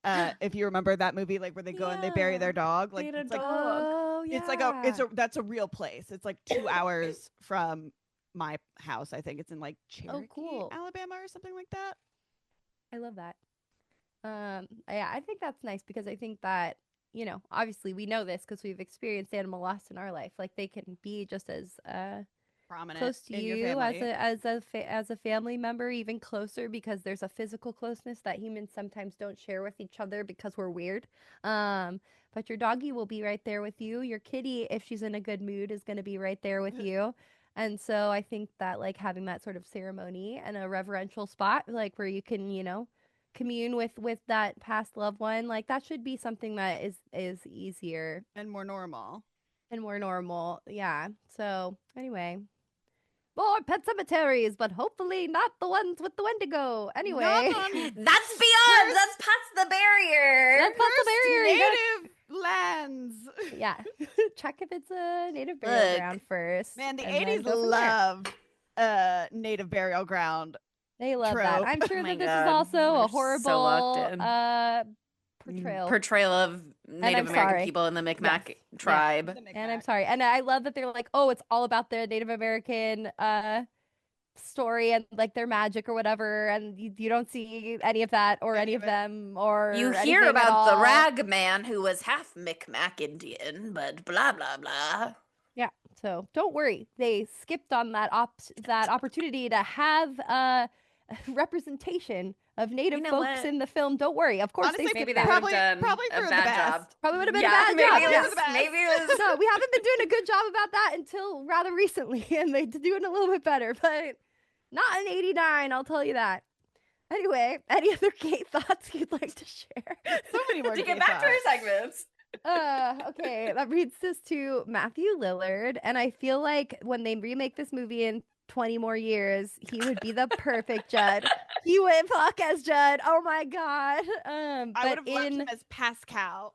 If you remember that movie, like where they go and they bury their dog, like Need a it's like dog. Oh it's like yeah. that's a real place. It's like 2 hours from my house. I think it's in like Cherokee, cool. Alabama, or something like that. I love that. Yeah, I think that's nice because I think that, obviously we know this because we've experienced animal loss in our life. Like they can be just as Prominent close to in your you as family. as a family member, even closer because there's a physical closeness that humans sometimes don't share with each other because we're weird. But your doggy will be right there with you. Your kitty, if she's in a good mood, is going to be right there with you. And so I think that like having that sort of ceremony and a reverential spot, like where you can, commune with that past loved one, like that should be something that is easier And more normal. and more normal. Yeah. So anyway, more pet cemeteries, but hopefully not the ones with the Wendigo. Anyway, Not on That's beyond. That's past the barrier. that's not the cursed barrier. You gotta, native lands. yeah, check if it's a native burial Look, ground first, Man, the and then 80s go from there. love native burial ground They love that. trope. I'm oh sure my that this is God, also we're a so locked horrible in. portrayal, Portrayal of and I'm Native American sorry. people in the Yes, Micmac yeah, tribe. The and I'm Micmac. sorry. And I love that they're like, oh, it's all about the Native American story and like their magic or whatever, and you don't see any of that or any Any of of it. them or You hear anything at about the all. rag man who was half Micmac Indian, but blah blah blah. Yeah, so don't worry. They skipped on that opportunity to have representation of You Native know folks what? in the film. Don't worry. Of course they Honestly, Maybe skipped they that. would have probably done for a the bad best. job. Probably would have been Yeah, a bad maybe job. it Yeah. was. Maybe it was. No, we haven't been doing a good job about that until rather recently, and they're doing a little bit better, but not in '89. I'll tell you that. Anyway, any other gay thoughts you'd like to share? So many more To gay get back to our thoughts. segments. Okay, that brings us to Matthew Lillard, and I feel like when they remake this movie in 20 more years, he would be the perfect Judd. He would fuck as Judd. Oh my god. I would But have loved him in as Pascal.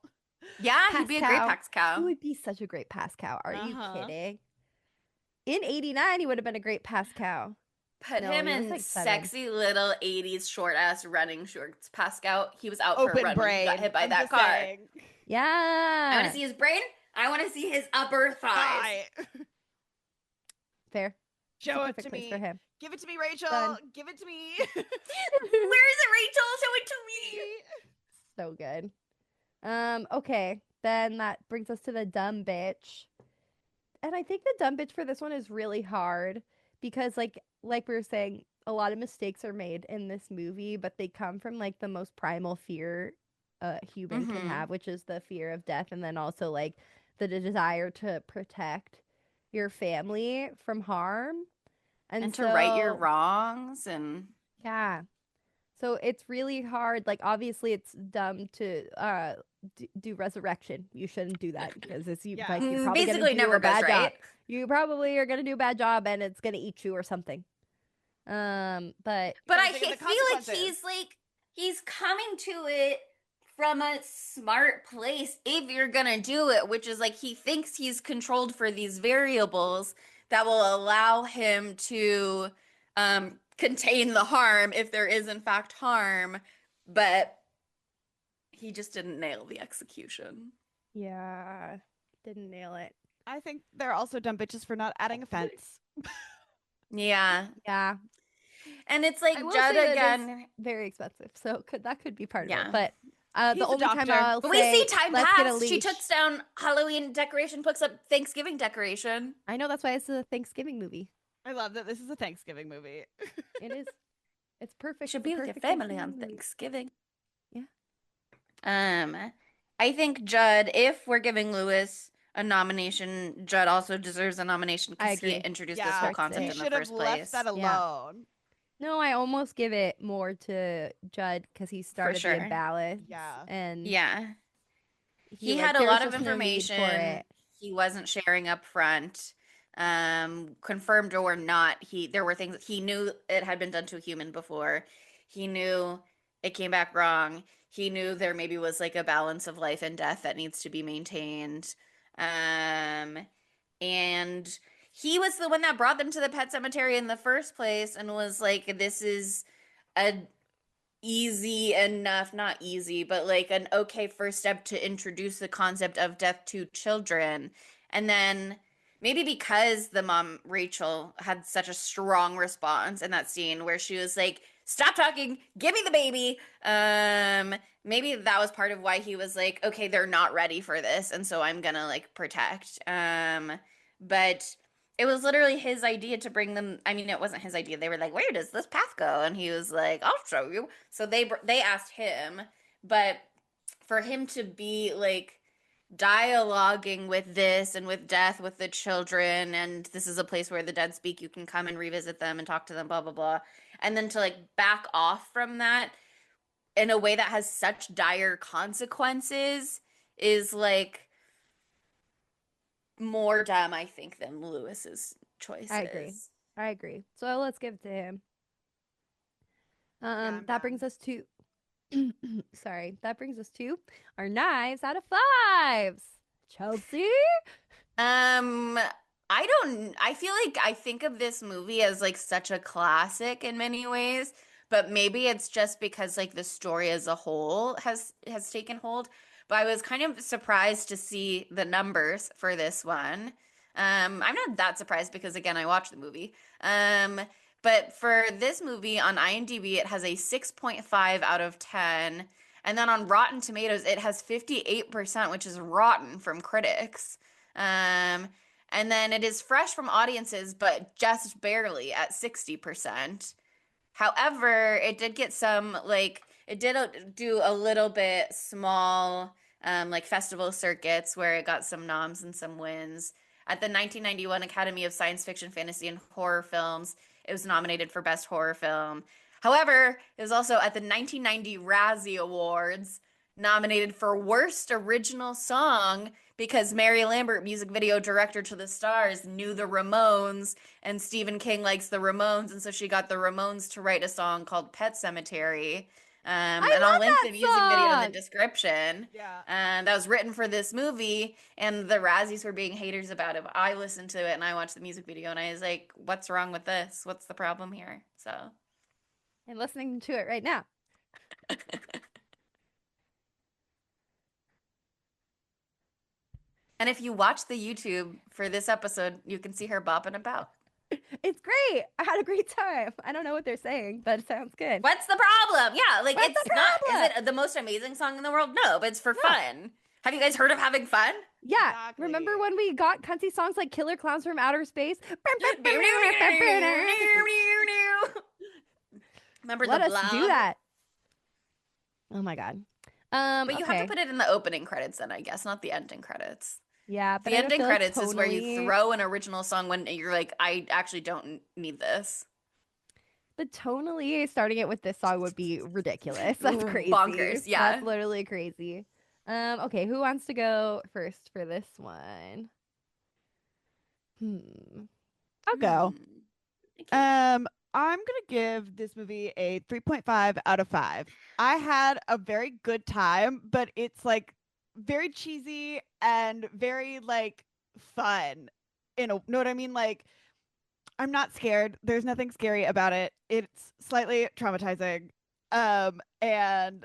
Yeah, he'd be a great Pascal, Pax cow. he would be such a great Pascal. Are you Uh-huh. kidding? In '89, he would have been a great Pascal. Put No, him he was in like 7. sexy little 80s short ass running shorts. Pascal, he was out for a Open run when he got brain. hit by I'm that just car. saying. I want Yeah. to see his brain. I want to see his upper thighs. Hi. Fair. It's a Show it perfect to place me. for him. Give it to me, Rachel. Done. Give it to me. Where is it, Rachel? Show it to me. So good. Okay. Then that brings us to the dumb bitch. And I think the dumb bitch for this one is really hard because like we were saying, a lot of mistakes are made in this movie, but they come from like the most primal fear a human can Mhm. have, which is the fear of death, and then also like the desire to protect your family from harm. And to so right your wrongs and yeah. So it's really hard. Like obviously it's dumb to do resurrection. You shouldn't do that because it's Yeah. like you're probably gonna basically do never a goes bad job. right. You probably are gonna do a bad job and it's gonna eat you or something. But But Gotta I think of the feel like consequences. he's coming to it from a smart place if you're gonna do it, which is like he thinks he's controlled for these variables that will allow him to contain the harm if there is in fact harm, but he just didn't nail the execution. yeah, didn't nail it. I think they're also dumb bitches for not adding a fence. Yeah. Yeah. And it's like I will Judd say that again. is very expensive, so that could be part of Yeah. it. But He's the a only time doctor. I'll But we see say time let's get a pass. She leash. puts down Halloween decoration, puts up Thanksgiving decoration. I know that's why it's a Thanksgiving movie. I love that this is a Thanksgiving movie. It is. It's perfect. Should It's a be with your perfect family on Thanksgiving movie. Thanksgiving. Yeah. I think Judd, if we're giving Lewis a nomination, Judd also deserves a nomination I because he agree. introduced this Yeah, whole That's concept he it. in the should have first left that place. Yeah. alone. No, I almost give it more to Judd because he started the sure. imbalance. Yeah. And Yeah. he He had a there was lot of just no need for information it. he wasn't sharing up front. Confirmed or not, there were things he knew it had been done to a human before. He knew it came back wrong. He knew there maybe was like a balance of life and death that needs to be maintained. And he was the one that brought them to the pet cemetery in the first place and was like, this is a easy enough, not easy, but like an okay first step to introduce the concept of death to children. And then maybe because the mom, Rachel, had such a strong response in that scene where she was like, stop talking, give me the baby. Maybe that was part of why he was like, okay, they're not ready for this, and so I'm gonna like protect. But it was literally his idea to bring them. I mean, it wasn't his idea. They were like, "Where does this path go?" And he was like, "I'll show you." So they asked him, but for him to be like dialoguing with this and with death with the children, and this is a place where the dead speak, you can come and revisit them and talk to them, blah blah blah, and then to like back off from that in a way that has such dire consequences is like more dumb, I think, than Lewis's I agree. choices. I agree. So let's give it to him. Yeah, I'm That brings down. us to sorry, that brings us to our knives out of fives. Chelsea? Um, I feel like I think of this movie as like such a classic in many ways, but maybe it's just because like the story as a whole has taken hold. But I was kind of surprised to see the numbers for this one. I'm not that surprised because again, I watched the movie. But for this movie on IMDb, it has a 6.5 out of 10. And then on Rotten Tomatoes, it has 58%, which is rotten from critics. Um, and then it is fresh from audiences, but just barely at 60%. However, it did get some, like, it did do a little bit small, like, festival circuits where it got some noms and some wins. At the 1991 Academy of Science Fiction, Fantasy, and Horror Films, it was nominated for Best Horror Film. However, it was also at the 1990 Razzie Awards nominated for Worst Original Song because Mary Lambert, music video director to the stars, knew the Ramones, and Stephen King likes the Ramones, and so she got the Ramones to write a song called Pet Cemetery. And I'll love link that the music video in the song! description. Yeah. That was written for this movie, and the Razzies were being haters about it. But I listened to it and I watched the music video, and I was like, "What's wrong with this? What's the problem here?" So, And listening to it right now. and if you watch the YouTube for this episode, you can see her bopping about. It's great. I had a great time. I don't know what they're saying, but it sounds good. What's the problem? Yeah, like What's it's the not. problem? Is it the most amazing song in the world? No, but it's for No. fun. Have you guys heard of having fun? Yeah. Exactly. Remember when we got cunty songs like Killer Clowns from Outer Space? Remember Let the us do blob? that. Oh my god. But you have to Okay. put it in the opening credits then, I guess, not the ending credits. Yeah, but The I don't ending feel like credits is where you tonally, throw an original song when you're like, I actually don't need this. but tonally starting it with this song would be ridiculous. That's crazy. Bonkers, yeah. That's literally crazy. Okay, who wants to go first for this one? I'll go. Okay. I'm gonna give this movie a 3.5 out of 5. I had a very good time, but it's like very cheesy and very like fun. Know what I mean? Like I'm not scared. There's nothing scary about it. It's slightly traumatizing. And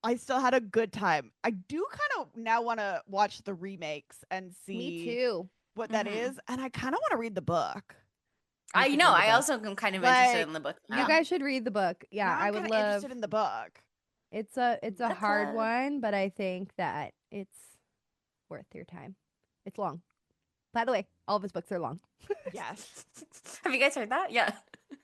I still had a good time. I do kind of now want to watch the remakes and Me see too. what that is, and I kind of want to read the book. I should know. read the I book. also am kind of interested Like, in the book You now. guys should read the book. Yeah, now I I'm would kind of love. interested in the book. It's a That's hard a- one, but I think that it's worth your time. It's long. By the way, all of his books are long. Yes. Have you guys heard that? Yeah.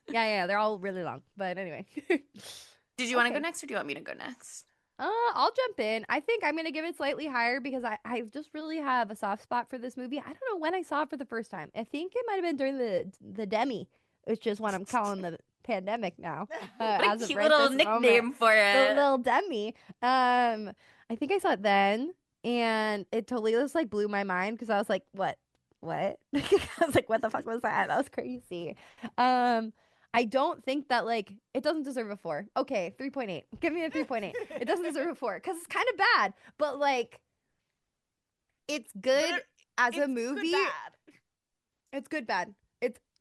Yeah, they're all really long. But anyway. Did you want to go Okay. next or do you want me to go next? I'll jump in. I think I'm gonna give it slightly higher because I just really have a soft spot for this movie. I don't know when I saw it for the first time. I think it might have been during the demi, which is what I'm calling the pandemic now. What a As of cute right little this moment. nickname for The it. little demi. I think I saw it then, and it totally just like blew my mind because I was like, what? I was like, what the fuck was that? That was crazy. I don't think that like it doesn't deserve a 4. Okay, 3.8. Give me a 3.8. It doesn't deserve a 4 because it's kind of bad, but like it's good as a It's movie. good bad. It's good bad.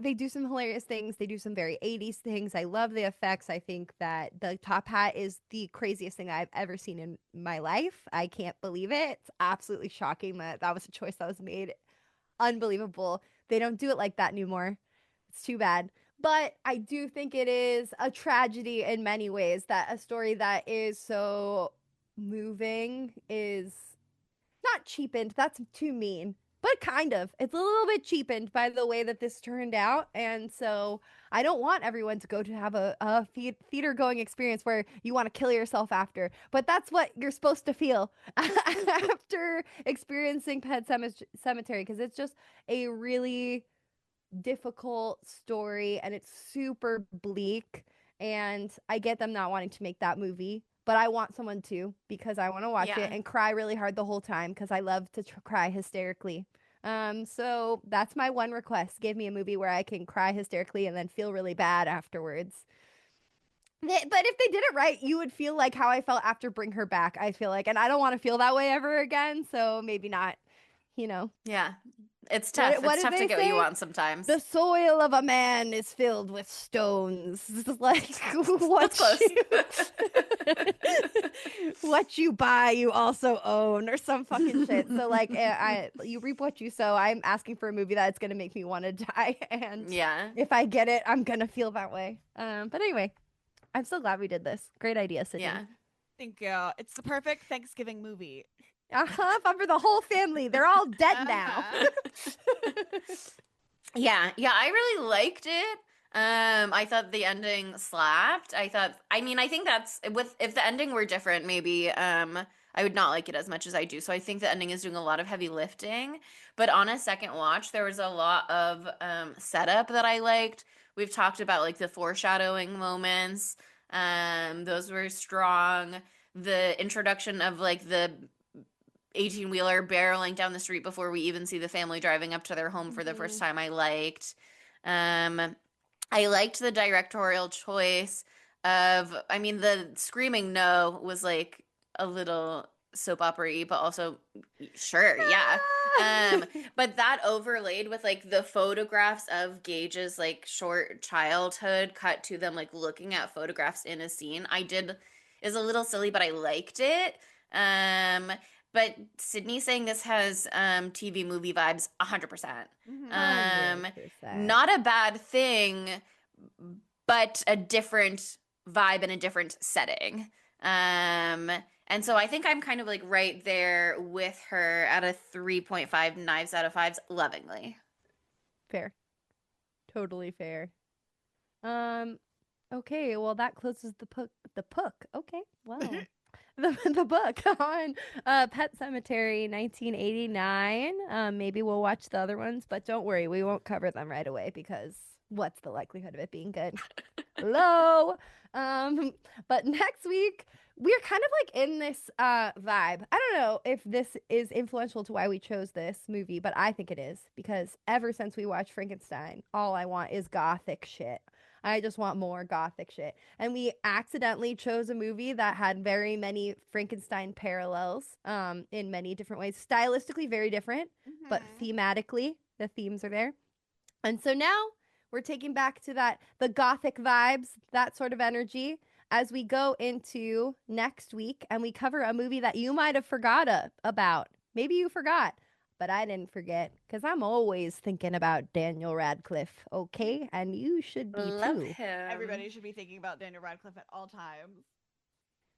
They do some hilarious things. They do some very 80s things. I love the effects. I think that the top hat is the craziest thing I've ever seen in my life. I can't believe it. It's absolutely shocking that that was a choice that was made. Unbelievable. They don't do it like that anymore. It's too bad. But I do think it is a tragedy in many ways that a story that is so moving is not cheapened. That's too mean. But kind of. It's a little bit cheapened by the way that this turned out. And so I don't want everyone to go to have a theater going experience where you want to kill yourself after. But that's what you're supposed to feel after experiencing Cemetery because it's just a really difficult story and it's super bleak. And I get them not wanting to make that movie, but I want someone to because I want to watch Yeah. it and cry really hard the whole time because I love to cry hysterically. So that's my one request. Give me a movie where I can cry hysterically and then feel really bad afterwards. But if they did it right, you would feel like how I felt after Bring Her Back, I feel like. And I don't want to feel that way ever again. So maybe not, you know. Yeah. It's tough. What It's did tough to they get what you say? want sometimes. The soil of a man is filled with stones. It's like what close. what you buy, you also own, or some fucking shit. So like, you reap what you sow. I'm asking for a movie that's gonna make me want to die, and Yeah. if I get it, I'm gonna feel that way. But anyway, I'm so glad we did this. Great idea, Sydney. Yeah. Thank you. It's the perfect Thanksgiving movie. Fun for the whole family. They're all dead now. Yeah, I really liked it. I thought the ending slapped. I think that's with if the ending were different, maybe I would not like it as much as I do. So I think the ending is doing a lot of heavy lifting. But on a second watch, there was a lot of setup that I liked. We've talked about like the foreshadowing moments. Those were strong. The introduction of like the 18-wheeler barreling down the street before we even see the family driving up to their home for the first time, I liked. I liked the directorial choice of, I mean, the screaming no was like a little soap opera-y, but also sure, yeah. But that overlaid with like the photographs of Gage's like short childhood cut to them like looking at photographs in a scene, is a little silly, but I liked it. But Sydney saying this has TV movie vibes 100%. 100%. Not a bad thing, but a different vibe and a different setting. And so I think I'm kind of like right there with her at a 3.5 knives out of fives lovingly. Fair. Totally fair. Okay, well that closes the book. Okay, wow. The book on Pet Cemetery 1989. Maybe we'll watch the other ones, but don't worry, we won't cover them right away because what's the likelihood of it being good? Low. But next week we're kind of like in this vibe. I don't know if this is influential to why we chose this movie, but I think it is because ever since we watched Frankenstein, all I want is gothic shit. I just want more gothic shit. And we accidentally chose a movie that had very many Frankenstein parallels in many different ways. Stylistically very different, but thematically the themes are there. And so now we're taking back to the gothic vibes, that sort of energy as we go into next week and we cover a movie that you might have forgot about. Maybe you forgot. but I didn't forget because I'm always thinking about Daniel Radcliffe, okay? And you should be Love too. him. Everybody should be thinking about Daniel Radcliffe at all times.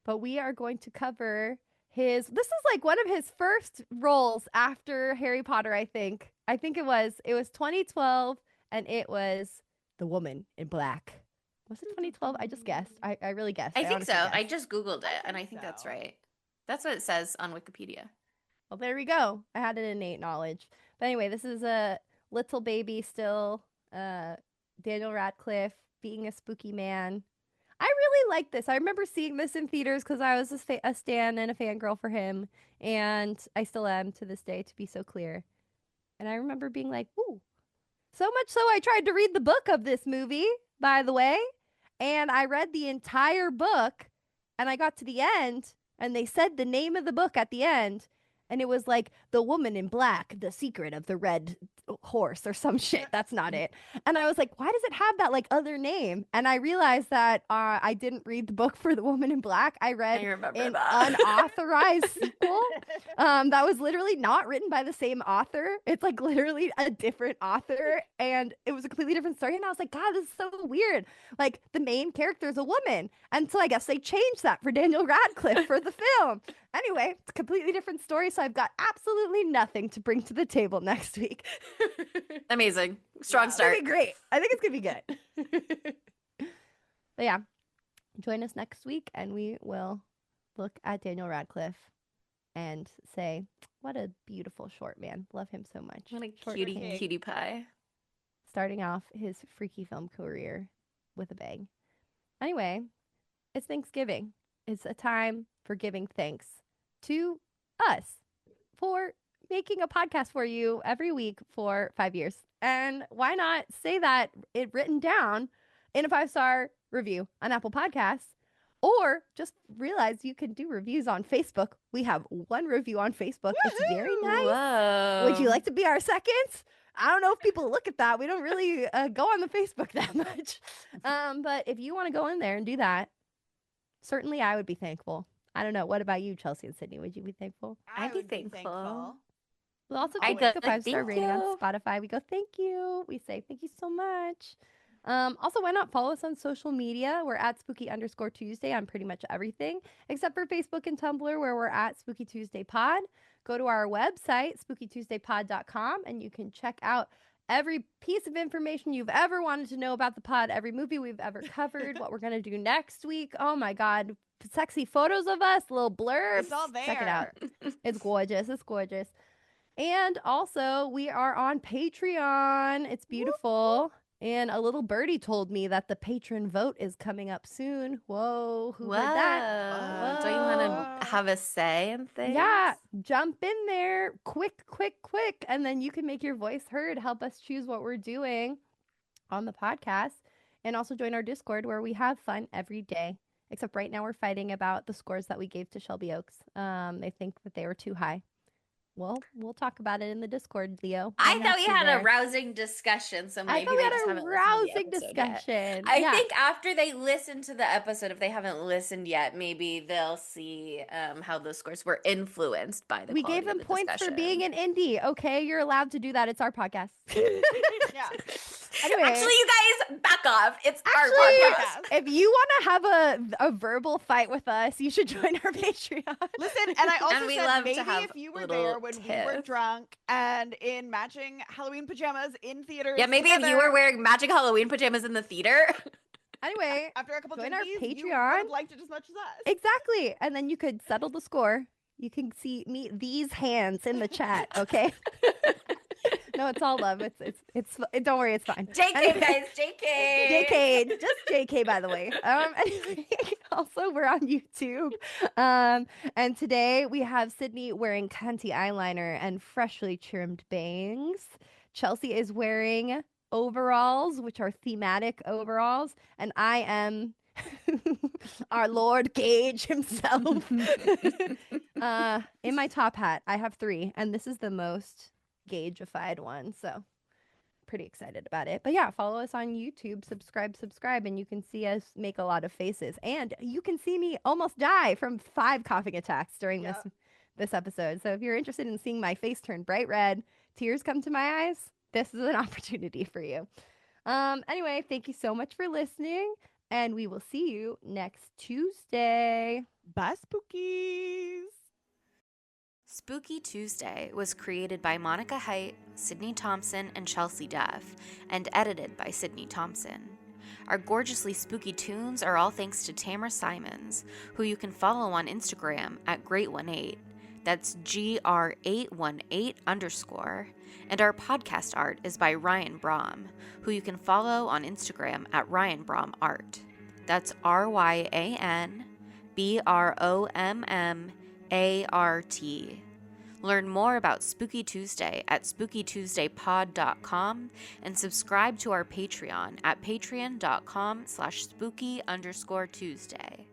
But we are going to cover this is like one of his first roles after Harry Potter, I think. I think it was 2012 and it was The Woman in Black. Was it 2012? I just guessed. I really guessed. I think honestly so. guessed. I just Googled it, I and I think think that's so. right. That's what it says on Wikipedia. Well, there we go. I had an innate knowledge. But anyway, this is a little baby still, Daniel Radcliffe being a spooky man. I really like this. I remember seeing this in theaters because I was a stan and a fangirl for him. And I still am to this day, to be so clear. And I remember being like, ooh. So much so I tried to read the book of this movie, by the way. And I read the entire book. And I got to the end. And they said the name of the book at the end. And it was like The Woman in Black, The Secret of the Red Horse or some shit. That's not it. And I was like, why does it have that like other name? And I realized that I didn't read the book for The Woman in Black. I read I remember an that. unauthorized sequel that was literally not written by the same author. It's like literally a different author. And it was a completely different story. And I was like, God, this is so weird. Like the main character is a woman. And so I guess they changed that for Daniel Radcliffe for the film. Anyway, it's a completely different story, so I've got absolutely nothing to bring to the table next week. Amazing. Strong Yeah. start. It's gonna be great. I think it's gonna be good. But yeah, join us next week and we will look at Daniel Radcliffe and say, what a beautiful short man. Love him so much. What a Short cutie king. cutie pie. Starting off his freaky film career with a bang. Anyway, it's Thanksgiving. It's a time for giving thanks to us for making a podcast for you every week for 5 years. And why not say that it written down in a 5-star review on Apple Podcasts, or just realize you can do reviews on Facebook. We have one review on Facebook. It's very Woohoo! nice. Whoa. Would you like to be our second? I don't know if people look at that. We don't really go on the Facebook that much. But if you want to go in there and do that, certainly I would be thankful. I don't know. What about you, Chelsea and Sydney? Would you be thankful? I'd be would thankful. We'll also I'd take go, a 5-star "Thank rating on you." Spotify. We go, thank you. We say, thank you so much. Also, why not follow us on social media? We're at spooky_Tuesday on pretty much everything, except for Facebook and Tumblr, where we're at Spooky Tuesday Pod. Go to our website, spookytuesdaypod.com, and you can check out every piece of information you've ever wanted to know about the pod, every movie we've ever covered, what we're going to do next week. Oh my God. Sexy photos of us, little blurbs. It's all there. Check it out. It's gorgeous. It's gorgeous. And also, we are on Patreon. It's beautiful. And a little birdie told me that the patron vote is coming up soon. Whoa, who heard that? Whoa. Don't you want to have a say in things? Yeah, jump in there quick, quick, quick. And then you can make your voice heard. Help us choose what we're doing on the podcast. And also join our Discord where we have fun every day. Except right now we're fighting about the scores that we gave to Shelby Oaks. They think that they were too high. Well, we'll talk about it in the Discord, Leo. I We'll thought have we you had there. a rousing discussion, so I maybe thought we they had just a haven't listened to the rousing episode yet. discussion. I Yeah. think after they listen to the episode, if they haven't listened yet, maybe they'll see how those scores were influenced by the We quality gave them of the points for discussion. being an indie. Okay, you're allowed to do that. It's our podcast. Yeah. Anyway. Actually, you guys, back off. It's our Actually, podcast. if you want to have a verbal fight with us, you should join our Patreon. Listen, and I also And we said love to maybe have if you were little there when we were tiff. drunk and in matching Halloween pajamas in theaters. Yeah, maybe if you were together, wearing magic Halloween pajamas in the theater. Anyway, after a couple join our drinkies, you would Patreon. have liked it as much as us. Exactly. And then you could settle the score. You can meet these hands in the chat, okay? No, it's all love. It's don't worry, it's fine. JK, Anyway. guys, JK. JK, just JK, by the way. Anyway, also we're on YouTube. And today we have Sydney wearing cunty eyeliner and freshly trimmed bangs. Chelsea is wearing overalls, which are thematic overalls, and I am our Lord Gage himself. In my top hat, I have 3, and this is the most Gageified one, so pretty excited about it. But yeah, follow us on YouTube, subscribe, and you can see us make a lot of faces, and you can see me almost die from 5 coughing attacks during this episode. So if you're interested in seeing my face turn bright red, tears come to my eyes, this is an opportunity for you. Anyway, thank you so much for listening, and we will see you next Tuesday. Bye, Spookies. Spooky Tuesday was created by Monica Height, Sydney Thompson, and Chelsea Duff, and edited by Sydney Thompson. Our gorgeously spooky tunes are all thanks to Tamara Simons, who you can follow on Instagram at Great18. That's GR818_. And our podcast art is by Ryan Brom, who you can follow on Instagram at Ryan Brom Art. That's RyanBrommArt. Learn more about Spooky Tuesday at spookytuesdaypod.com and subscribe to our Patreon at patreon.com/spooky_Tuesday.